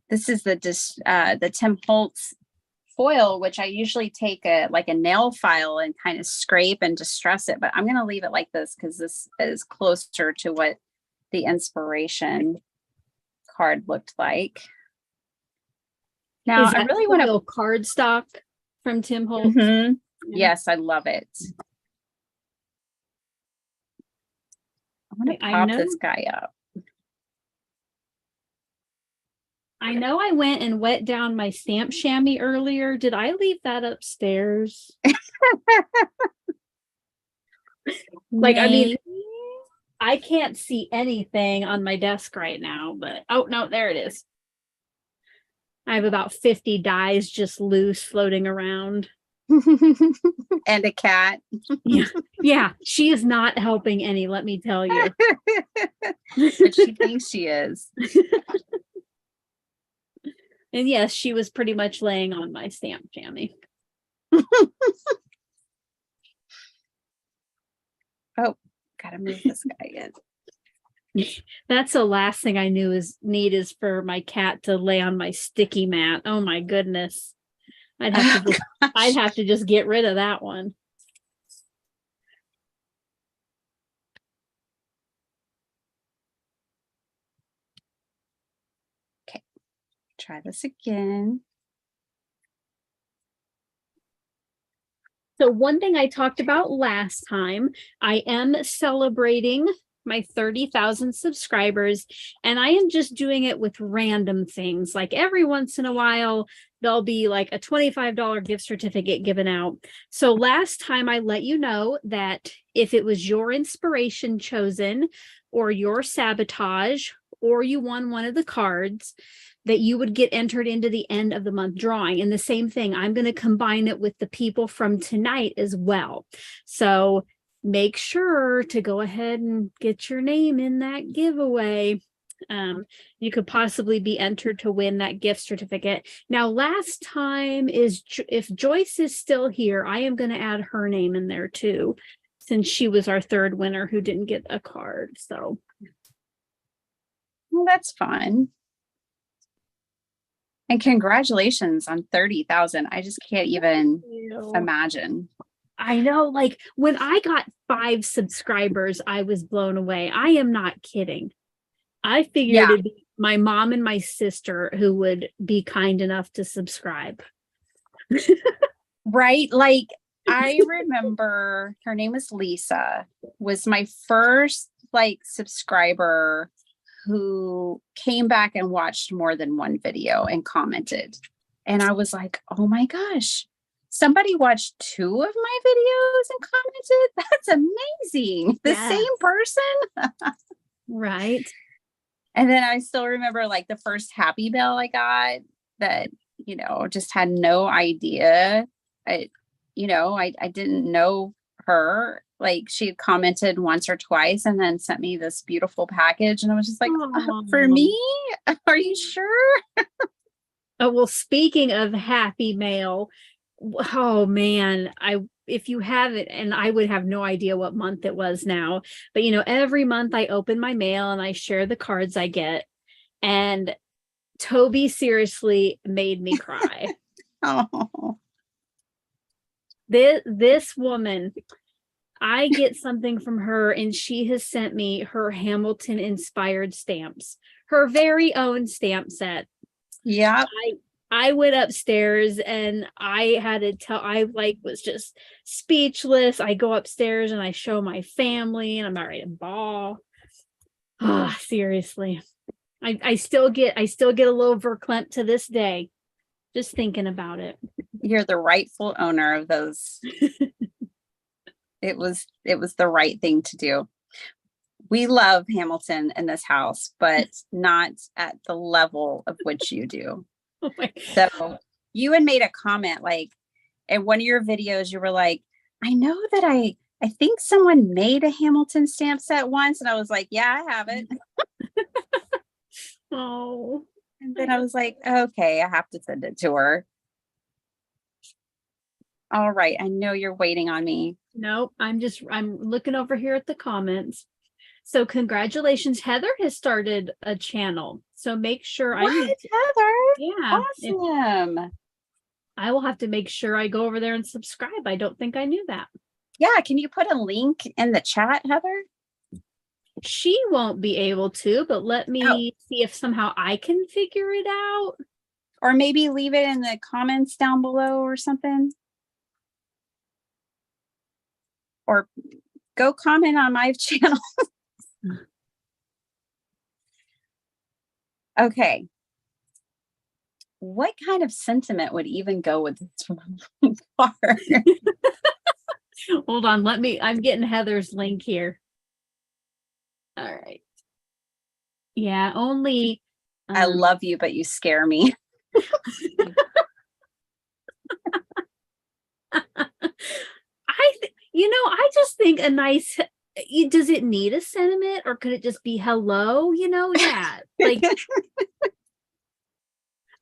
This is the Tim Holtz foil, which I usually take a nail file and kind of scrape and distress it, but I'm going to leave it like this because this is closer to what the inspiration card looked like. Now I really want to cardstock from Tim Holtz. Mm-hmm. Yes, I love it. I want to pop this guy up. I know I went and wet down my stamp chamois earlier. Did I leave that upstairs? Like, I mean, I can't see anything on my desk right now, but oh no, there it is. I have about 50 dies just loose floating around. And a cat. Yeah, she is not helping any, let me tell you. But she thinks she is. And yes, she was pretty much laying on my stamp chamois. Oh, gotta move this guy in. That's the last thing I need is for my cat to lay on my sticky mat. Oh my goodness. I'd have to just get rid of that one. Okay, try this again. So one thing I talked about last time, I am celebrating my 30,000 subscribers, and I am just doing it with random things. Like every once in a while, there'll be like a $25 gift certificate given out. So last time I let you know that if it was your inspiration chosen or your sabotage, or you won one of the cards, that you would get entered into the end of the month drawing. And the same thing, I'm going to combine it with the people from tonight as well. So make sure to go ahead and get your name in that giveaway. You could possibly be entered to win that gift certificate. Now, last time is, if Joyce is still here, I am going to add her name in there too, since she was our third winner who didn't get a card. So, well, that's fun. And congratulations on 30,000. I just can't even imagine. I know, like when I got 5 subscribers, I was blown away. I am not kidding. I figured it'd be my mom and my sister who would be kind enough to subscribe. Right? Like I remember her name was Lisa, was my first subscriber who came back and watched more than one video and commented. And I was like, oh my gosh, somebody watched 2 of my videos and commented? That's amazing. The same person? Right. And then I still remember the first Happy Mail I got that, just had no idea. I didn't know her. She had commented once or twice and then sent me this beautiful package. And I was just like, for me? Are you sure? Oh, well, speaking of happy mail, oh man, if you haven't, and I would have no idea what month it was now, but every month I open my mail and I share the cards I get, and Tobey seriously made me cry. Oh, This woman, I get something from her, and she has sent me her Hamilton inspired stamps, her very own stamp set. yeah. I went upstairs and I had to tell, I was just speechless. I go upstairs and I show my family and I'm not ready to bawl. Ah, seriously. I still get a little verklempt to this day, just thinking about it. You're the rightful owner of those. It was the right thing to do. We love Hamilton in this house, but not at the level of which you do. Oh my. So you had made a comment, like in one of your videos, you were like, I know that I think someone made a Hamilton stamp set once. And I was like, yeah, I have it. Oh. And then I was like, okay, I have to send it to her. All right. I know you're waiting on me. Nope. I'm looking over here at the comments. So congratulations, Heather has started a channel. So make sure Heather? Yeah. Awesome. I will have to make sure I go over there and subscribe. I don't think I knew that. Yeah. Can you put a link in the chat, Heather? She won't be able to, but let me see if somehow I can figure it out. Or maybe leave it in the comments down below or something. Or go comment on my channel. Okay. What kind of sentiment would even go with this card? Hold on, I'm getting Heather's link here. All right. Yeah, only I love you, but you scare me. I just think a nice, does it need a sentiment or could it just be hello? Yeah. Like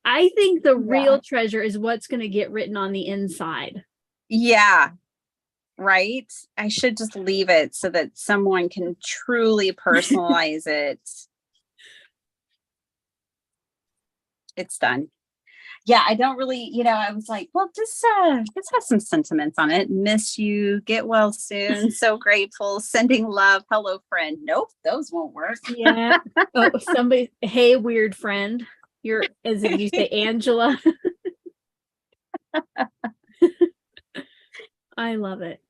I think the real treasure is what's going to get written on the inside. Yeah. Right. I should just leave it so that someone can truly personalize it. It's done. Yeah, I don't really, I was like, well, this has some sentiments on it. Miss you, get well soon, so grateful, sending love, hello friend. Nope, those won't work. Yeah. Oh, somebody, hey, weird friend. You're, as if you say Angela. I love it.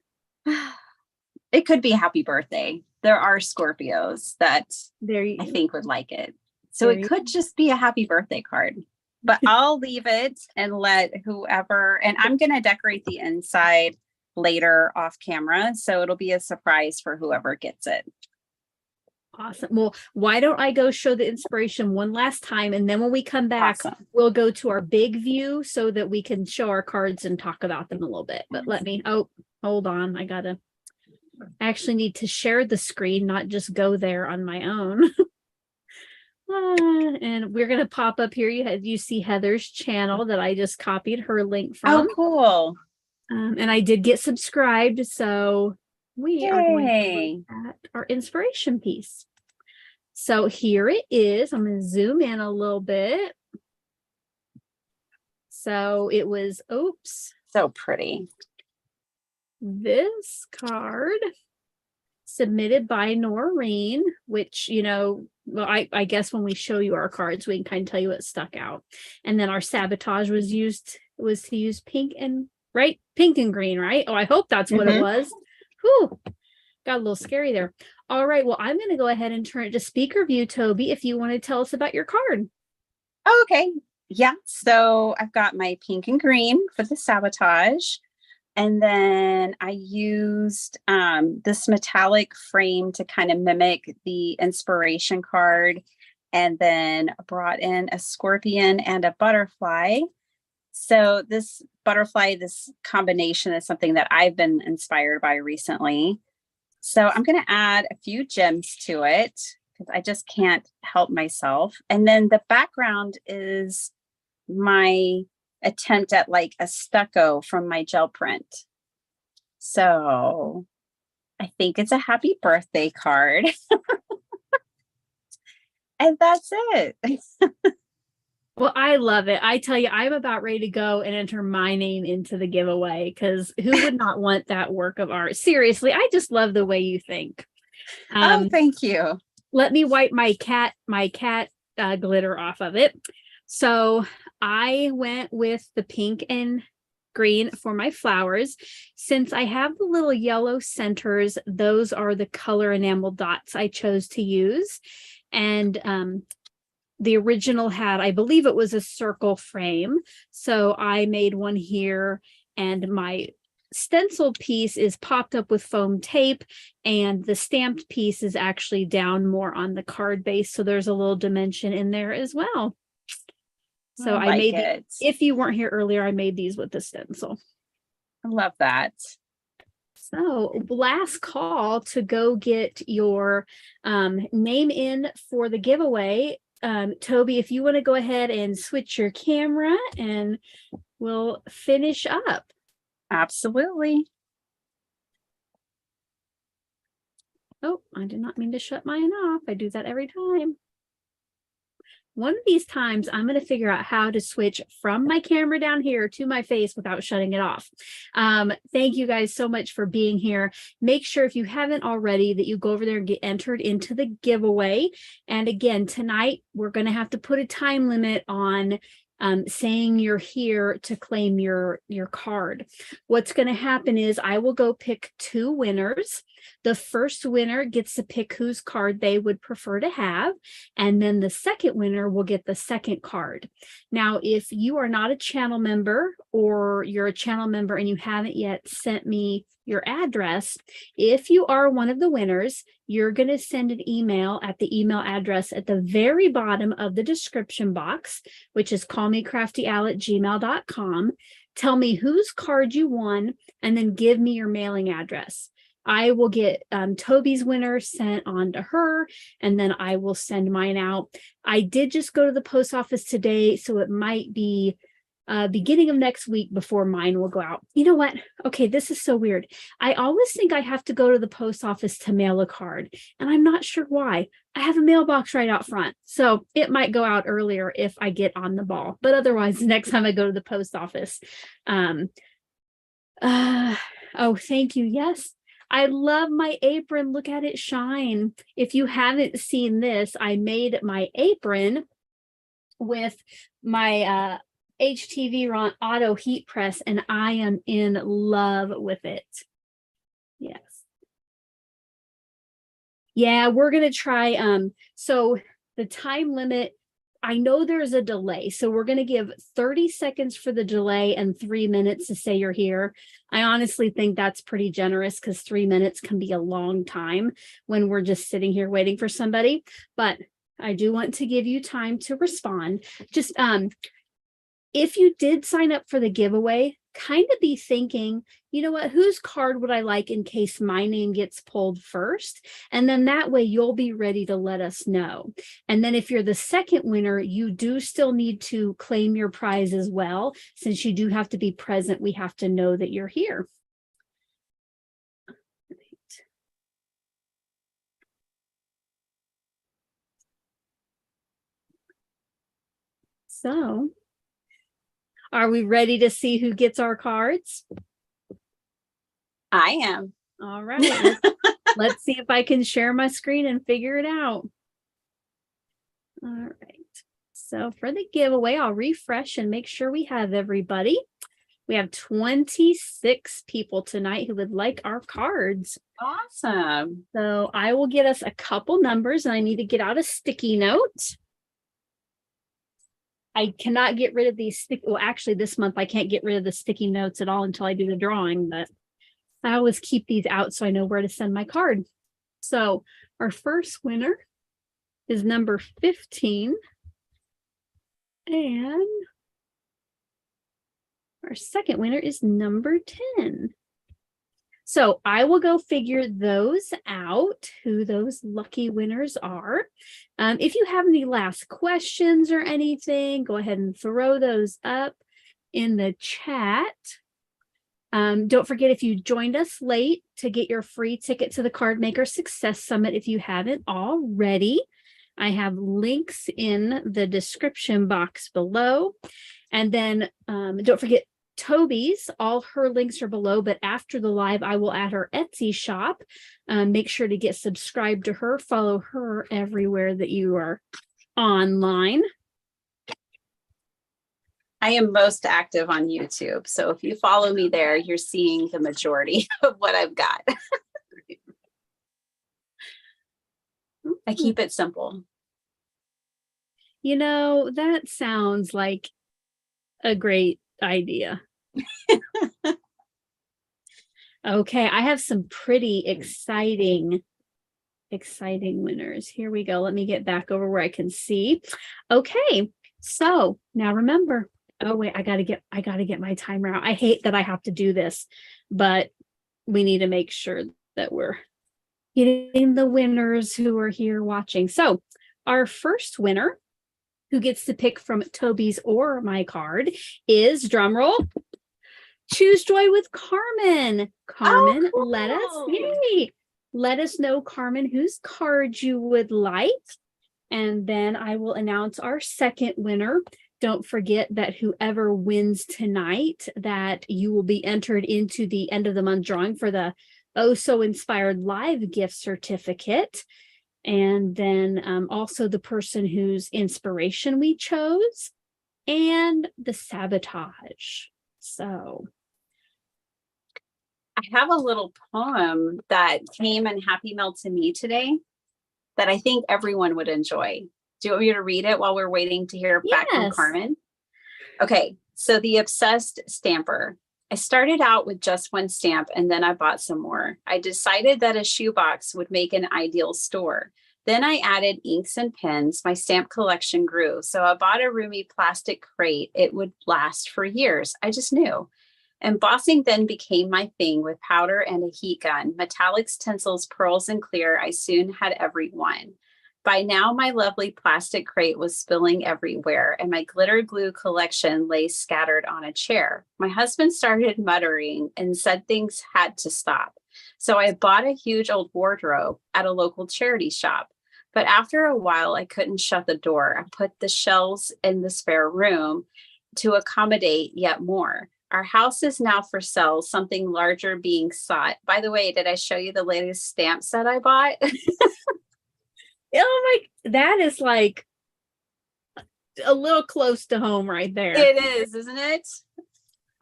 It could be happy birthday. There are Scorpios that I think would like it. So it could just be a happy birthday card. But I'll leave it and let whoever, and I'm going to decorate the inside later off camera. So it'll be a surprise for whoever gets it. Awesome. Well, why don't I go show the inspiration one last time? And then when we come back, we'll go to our big view so that we can show our cards and talk about them a little bit. But hold on. I actually need to share the screen, not just go there on my own. And we're going to pop up here. You see Heather's channel that I just copied her link from. Oh, cool. And I did get subscribed. So we are going to look at our inspiration piece. So here it is. I'm going to zoom in a little bit. So it was, so pretty. This card submitted by Noreen, which, well, I guess when we show you our cards, we can kind of tell you what stuck out. And then our Sabotage was to use pink and green, right? Oh, I hope that's what it was. Whew, got a little scary there. All right, well, I'm going to go ahead and turn it to speaker view, Tobey, if you want to tell us about your card. Oh, okay. Yeah, so I've got my pink and green for the Sabotage. And then I used this metallic frame to kind of mimic the inspiration card, and then brought in a scorpion and a butterfly. So this butterfly, this combination is something that I've been inspired by recently. So I'm going to add a few gems to it because I just can't help myself. And then the background is my attempt at like a stucco from my gel print. So I think it's a happy birthday card. And that's it. Well, I love it. I tell you, I'm about ready to go and enter my name into the giveaway, because who would not want that work of art? Seriously, I just love the way you think. Oh, thank you. Let me wipe my cat glitter off of it. So I went with the pink and green for my flowers. Since I have the little yellow centers, those are the color enamel dots I chose to use. And the original had, I believe it was a circle frame. So I made one here, and my stencil piece is popped up with foam tape, and the stamped piece is actually down more on the card base. So there's a little dimension in there as well. So I made it. If you weren't here earlier, I made these with the stencil. I love that. So last call to go get your name in for the giveaway. Tobey, if you want to go ahead and switch your camera, and we'll finish up. Absolutely. Oh, I did not mean to shut mine off. I do that every time. One of these times, I'm going to figure out how to switch from my camera down here to my face without shutting it off. Thank you guys so much for being here. Make sure, if you haven't already, that you go over there and get entered into the giveaway. And again, tonight, we're going to have to put a time limit on saying you're here to claim your card. What's going to happen is I will go pick 2 winners. The first winner gets to pick whose card they would prefer to have, and then the second winner will get the second card. Now, if you are not a channel member, or you're a channel member and you haven't yet sent me your address, if you are one of the winners, you're going to send an email at the email address at the very bottom of the description box, which is callmecraftyal@gmail.com. Tell me whose card you won, and then give me your mailing address. I will get Tobey's winner sent on to her, and then I will send mine out. I did just go to the post office today, so it might be beginning of next week before mine will go out. You know what? Okay, this is so weird. I always think I have to go to the post office to mail a card, and I'm not sure why. I have a mailbox right out front, so it might go out earlier if I get on the ball. But otherwise, next time I go to the post office. Oh, thank you. Yes. I love my apron. Look at it shine. If you haven't seen this, I made my apron with my HTV auto heat press, and I am in love with it. Yes. Yeah, we're going to try. So the time limit, I know there's a delay, so we're going to give 30 seconds for the delay and 3 minutes to say you're here. I honestly think that's pretty generous, because 3 minutes can be a long time when we're just sitting here waiting for somebody. But I do want to give you time to respond. Just if you did sign up for the giveaway, kind of be thinking, you know what, whose card would I like in case my name gets pulled first? And then that way you'll be ready to let us know. And then if you're the second winner, you do still need to claim your prize as well. Since you do have to be present, we have to know that you're here. So, are we ready to see who gets our cards? I am. All right. Let's see if I can share my screen and figure it out. All right. So for the giveaway, I'll refresh and make sure we have everybody. We have 26 people tonight who would like our cards. Awesome. So I will get us a couple numbers, and I need to get out a sticky note. I cannot get rid of these well, actually this month I can't get rid of the sticky notes at all until I do the drawing, but I always keep these out so I know where to send my card. So our first winner is number 15. And our second winner is number 10. So I will go figure those out, who those lucky winners are. If you have any last questions or anything, go ahead and throw those up in the chat. Don't forget, if you joined us late, to get your free ticket to the Card Maker Success Summit if you haven't already. I have links in the description box below. And then don't forget Tobey's, all her links are below, but after the live, I will add her Etsy shop. Make sure to get subscribed to her, follow her everywhere that you are online. I am most active on YouTube. So if you follow me there, you're seeing the majority of what I've got. I keep it simple. You know, that sounds like a great idea. Okay, I have some pretty exciting winners. Here we go. Let me get back over where I can see. Okay, so now remember, oh wait, I gotta get my timer out. I hate that I have to do this, but we need to make sure that we're getting the winners who are here watching. So our first winner, who gets to pick from Tobey's or my card, is, drumroll, Choose Joy with Carmen. Carmen, cool. let us know, Carmen, whose card you would like. And then I will announce our second winner. Don't forget that whoever wins tonight, that you will be entered into the end of the month drawing for the Oh So Inspired Live gift certificate. And then also the person whose inspiration we chose, and the Sabotage. So I have a little poem that came in Happy Mail to me today that I think everyone would enjoy. Do you want me to read it while we're waiting to hear back from Carmen? Okay, so The Obsessed Stamper. I started out with just one stamp and then I bought some more. I decided that a shoebox would make an ideal store. Then I added inks and pens. My stamp collection grew. So I bought a roomy plastic crate. It would last for years. I just knew. Embossing then became my thing with powder and a heat gun. Metallics, tinsels, pearls, and clear. I soon had every one. By now, my lovely plastic crate was spilling everywhere, and my glitter glue collection lay scattered on a chair. My husband started muttering and said things had to stop. So I bought a huge old wardrobe at a local charity shop. But after a while, I couldn't shut the door. I put the shelves in the spare room to accommodate yet more. Our house is now for sale, something larger being sought. By the way, did I show you the latest stamp set I bought? Oh my, that is like a little close to home right there. It is, isn't it?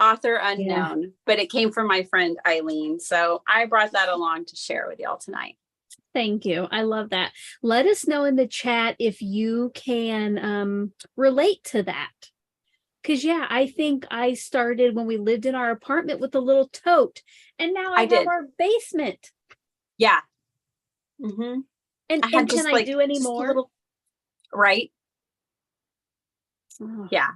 Author unknown, but it came from my friend Eileen. So I brought that along to share with y'all tonight. Thank you. I love that. Let us know in the chat if you can relate to that. Because, yeah, I think I started when we lived in our apartment with a little tote, and now I have our basement. Yeah. Mm-hmm. And can I do any more? Right. Oh. Yeah.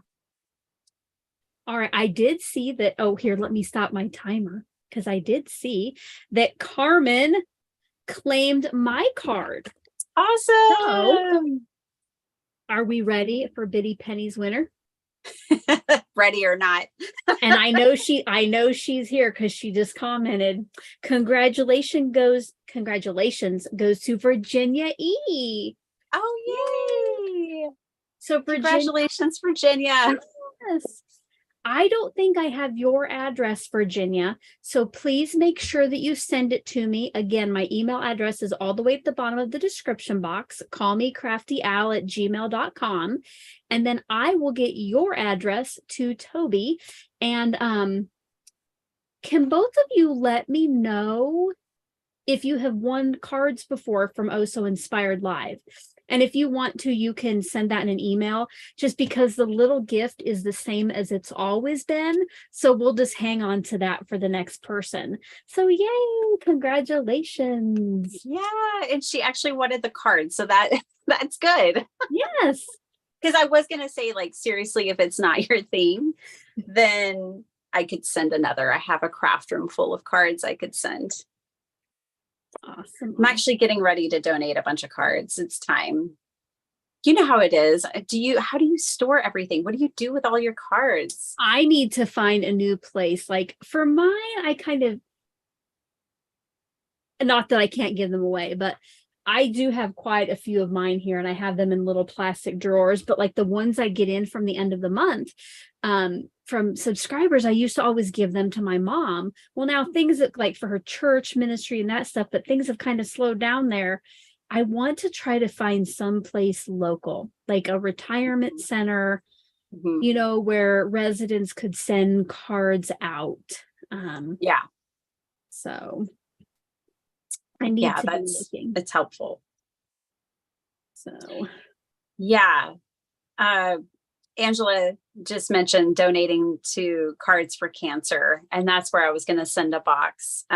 All right. I did see that. Oh, here, let me stop my timer, because I did see that Carmen claimed my card. Awesome. So, are we ready for Biddy Penny's winner? Ready or not. And I know she's here because she just commented. Congratulations goes to Virginia E. Oh, yay. So congratulations, Virginia. Yes. I don't think I have your address, Virginia. So please make sure that you send it to me. Again, my email address is all the way at the bottom of the description box. Call me craftyal@gmail.com. And then I will get your address to Tobey. And can both of you let me know if you have won cards before from Oh So Inspired Live? And if you want to, you can send that in an email, just because the little gift is the same as it's always been. So we'll just hang on to that for the next person. So yay, congratulations. Yeah, and she actually wanted the card. So that's good. Yes. Because I was going to say, like, seriously, if it's not your thing, then I could send another. I have a craft room full of cards I could send. Awesome. I'm actually getting ready to donate a bunch of cards. It's time. You know how it is. How do you store everything? What do you do with all your cards? I need to find a new place. Like for mine, I kind of, not that I can't give them away, but I do have quite a few of mine here, and I have them in little plastic drawers. But like the ones I get in from the end of the month, from subscribers, I used to always give them to my mom. Well, now things that like for her church ministry and that stuff, but things have kind of slowed down there. I want to try to find some place local, like a retirement center, you know, where residents could send cards out. Yeah. So I need to be looking. It's helpful. So yeah. Angela just mentioned donating to Cards for Cancer, and that's where I was going to send a box,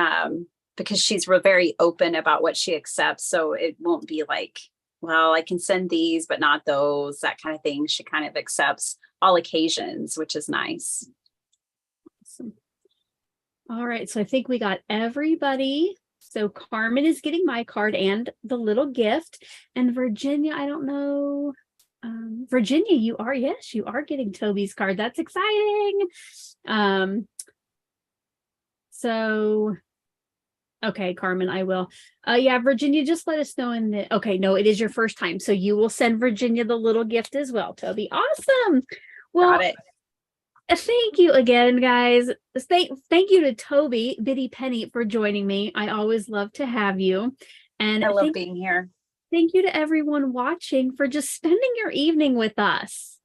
because she's very open about what she accepts. So it won't be like, well, I can send these, but not those, that kind of thing. She kind of accepts all occasions, which is nice. Awesome. All right. So I think we got everybody. So Carmen is getting my card and the little gift. And Virginia, I don't know. Virginia, you are getting Tobey's card. That's exciting. So okay, Carmen, I will. Yeah, Virginia, just let us know okay, no, it is your first time. So you will send Virginia the little gift as well, Tobey. Awesome. Well, got it. Thank you again, guys. Thank you to Tobey, Biddy Penny, for joining me. I always love to have you. And I love being here. Thank you to everyone watching for just spending your evening with us.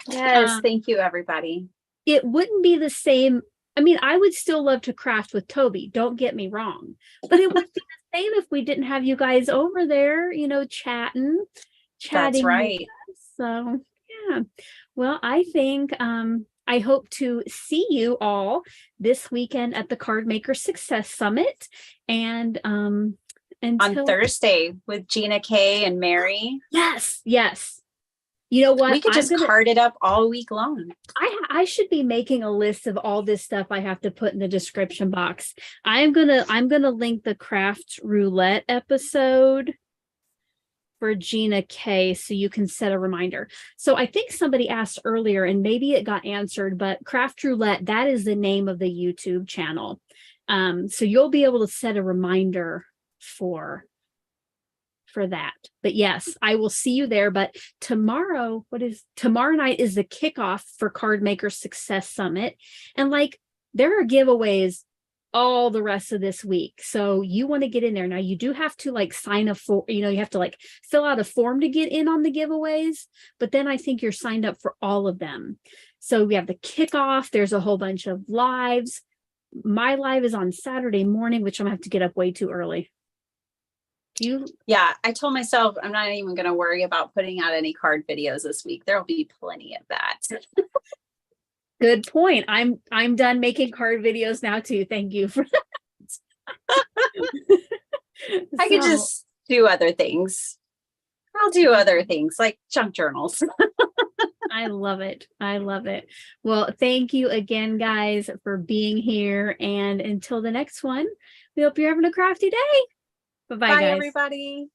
Yes, thank you, everybody. It wouldn't be the same. I mean, I would still love to craft with Tobey, don't get me wrong, but it would be the same if we didn't have you guys over there, you know, chatting. That's right. So yeah, well, I think I hope to see you all this weekend at the Card Maker Success Summit, and on Thursday with Gina K and Mary. Yes. You know what? We could just card it up all week long. I should be making a list of all this stuff I have to put in the description box. I'm gonna link the craft roulette episode for Gina K so you can set a reminder. So I think somebody asked earlier, and maybe it got answered, but Craft Roulette, that is the name of the YouTube channel. So you'll be able to set a reminder for that. But yes, I will see you there. But tomorrow night is the kickoff for Card Maker Success Summit, and like there are giveaways all the rest of this week, so you want to get in there. Now you do have to like sign up for, you know, you have to like fill out a form to get in on the giveaways, but then I think you're signed up for all of them. So we have the kickoff, there's a whole bunch of lives. My live is on Saturday morning, which I'm gonna have to get up way too early. Yeah, I told myself I'm not even going to worry about putting out any card videos this week. There'll be plenty of that. Good point. I'm done making card videos now too. Thank you for that. I could just do other things. I'll do other things like junk journals. I love it. Well, thank you again, guys, for being here. And until the next one, we hope you're having a crafty day. Bye-bye, guys. Everybody.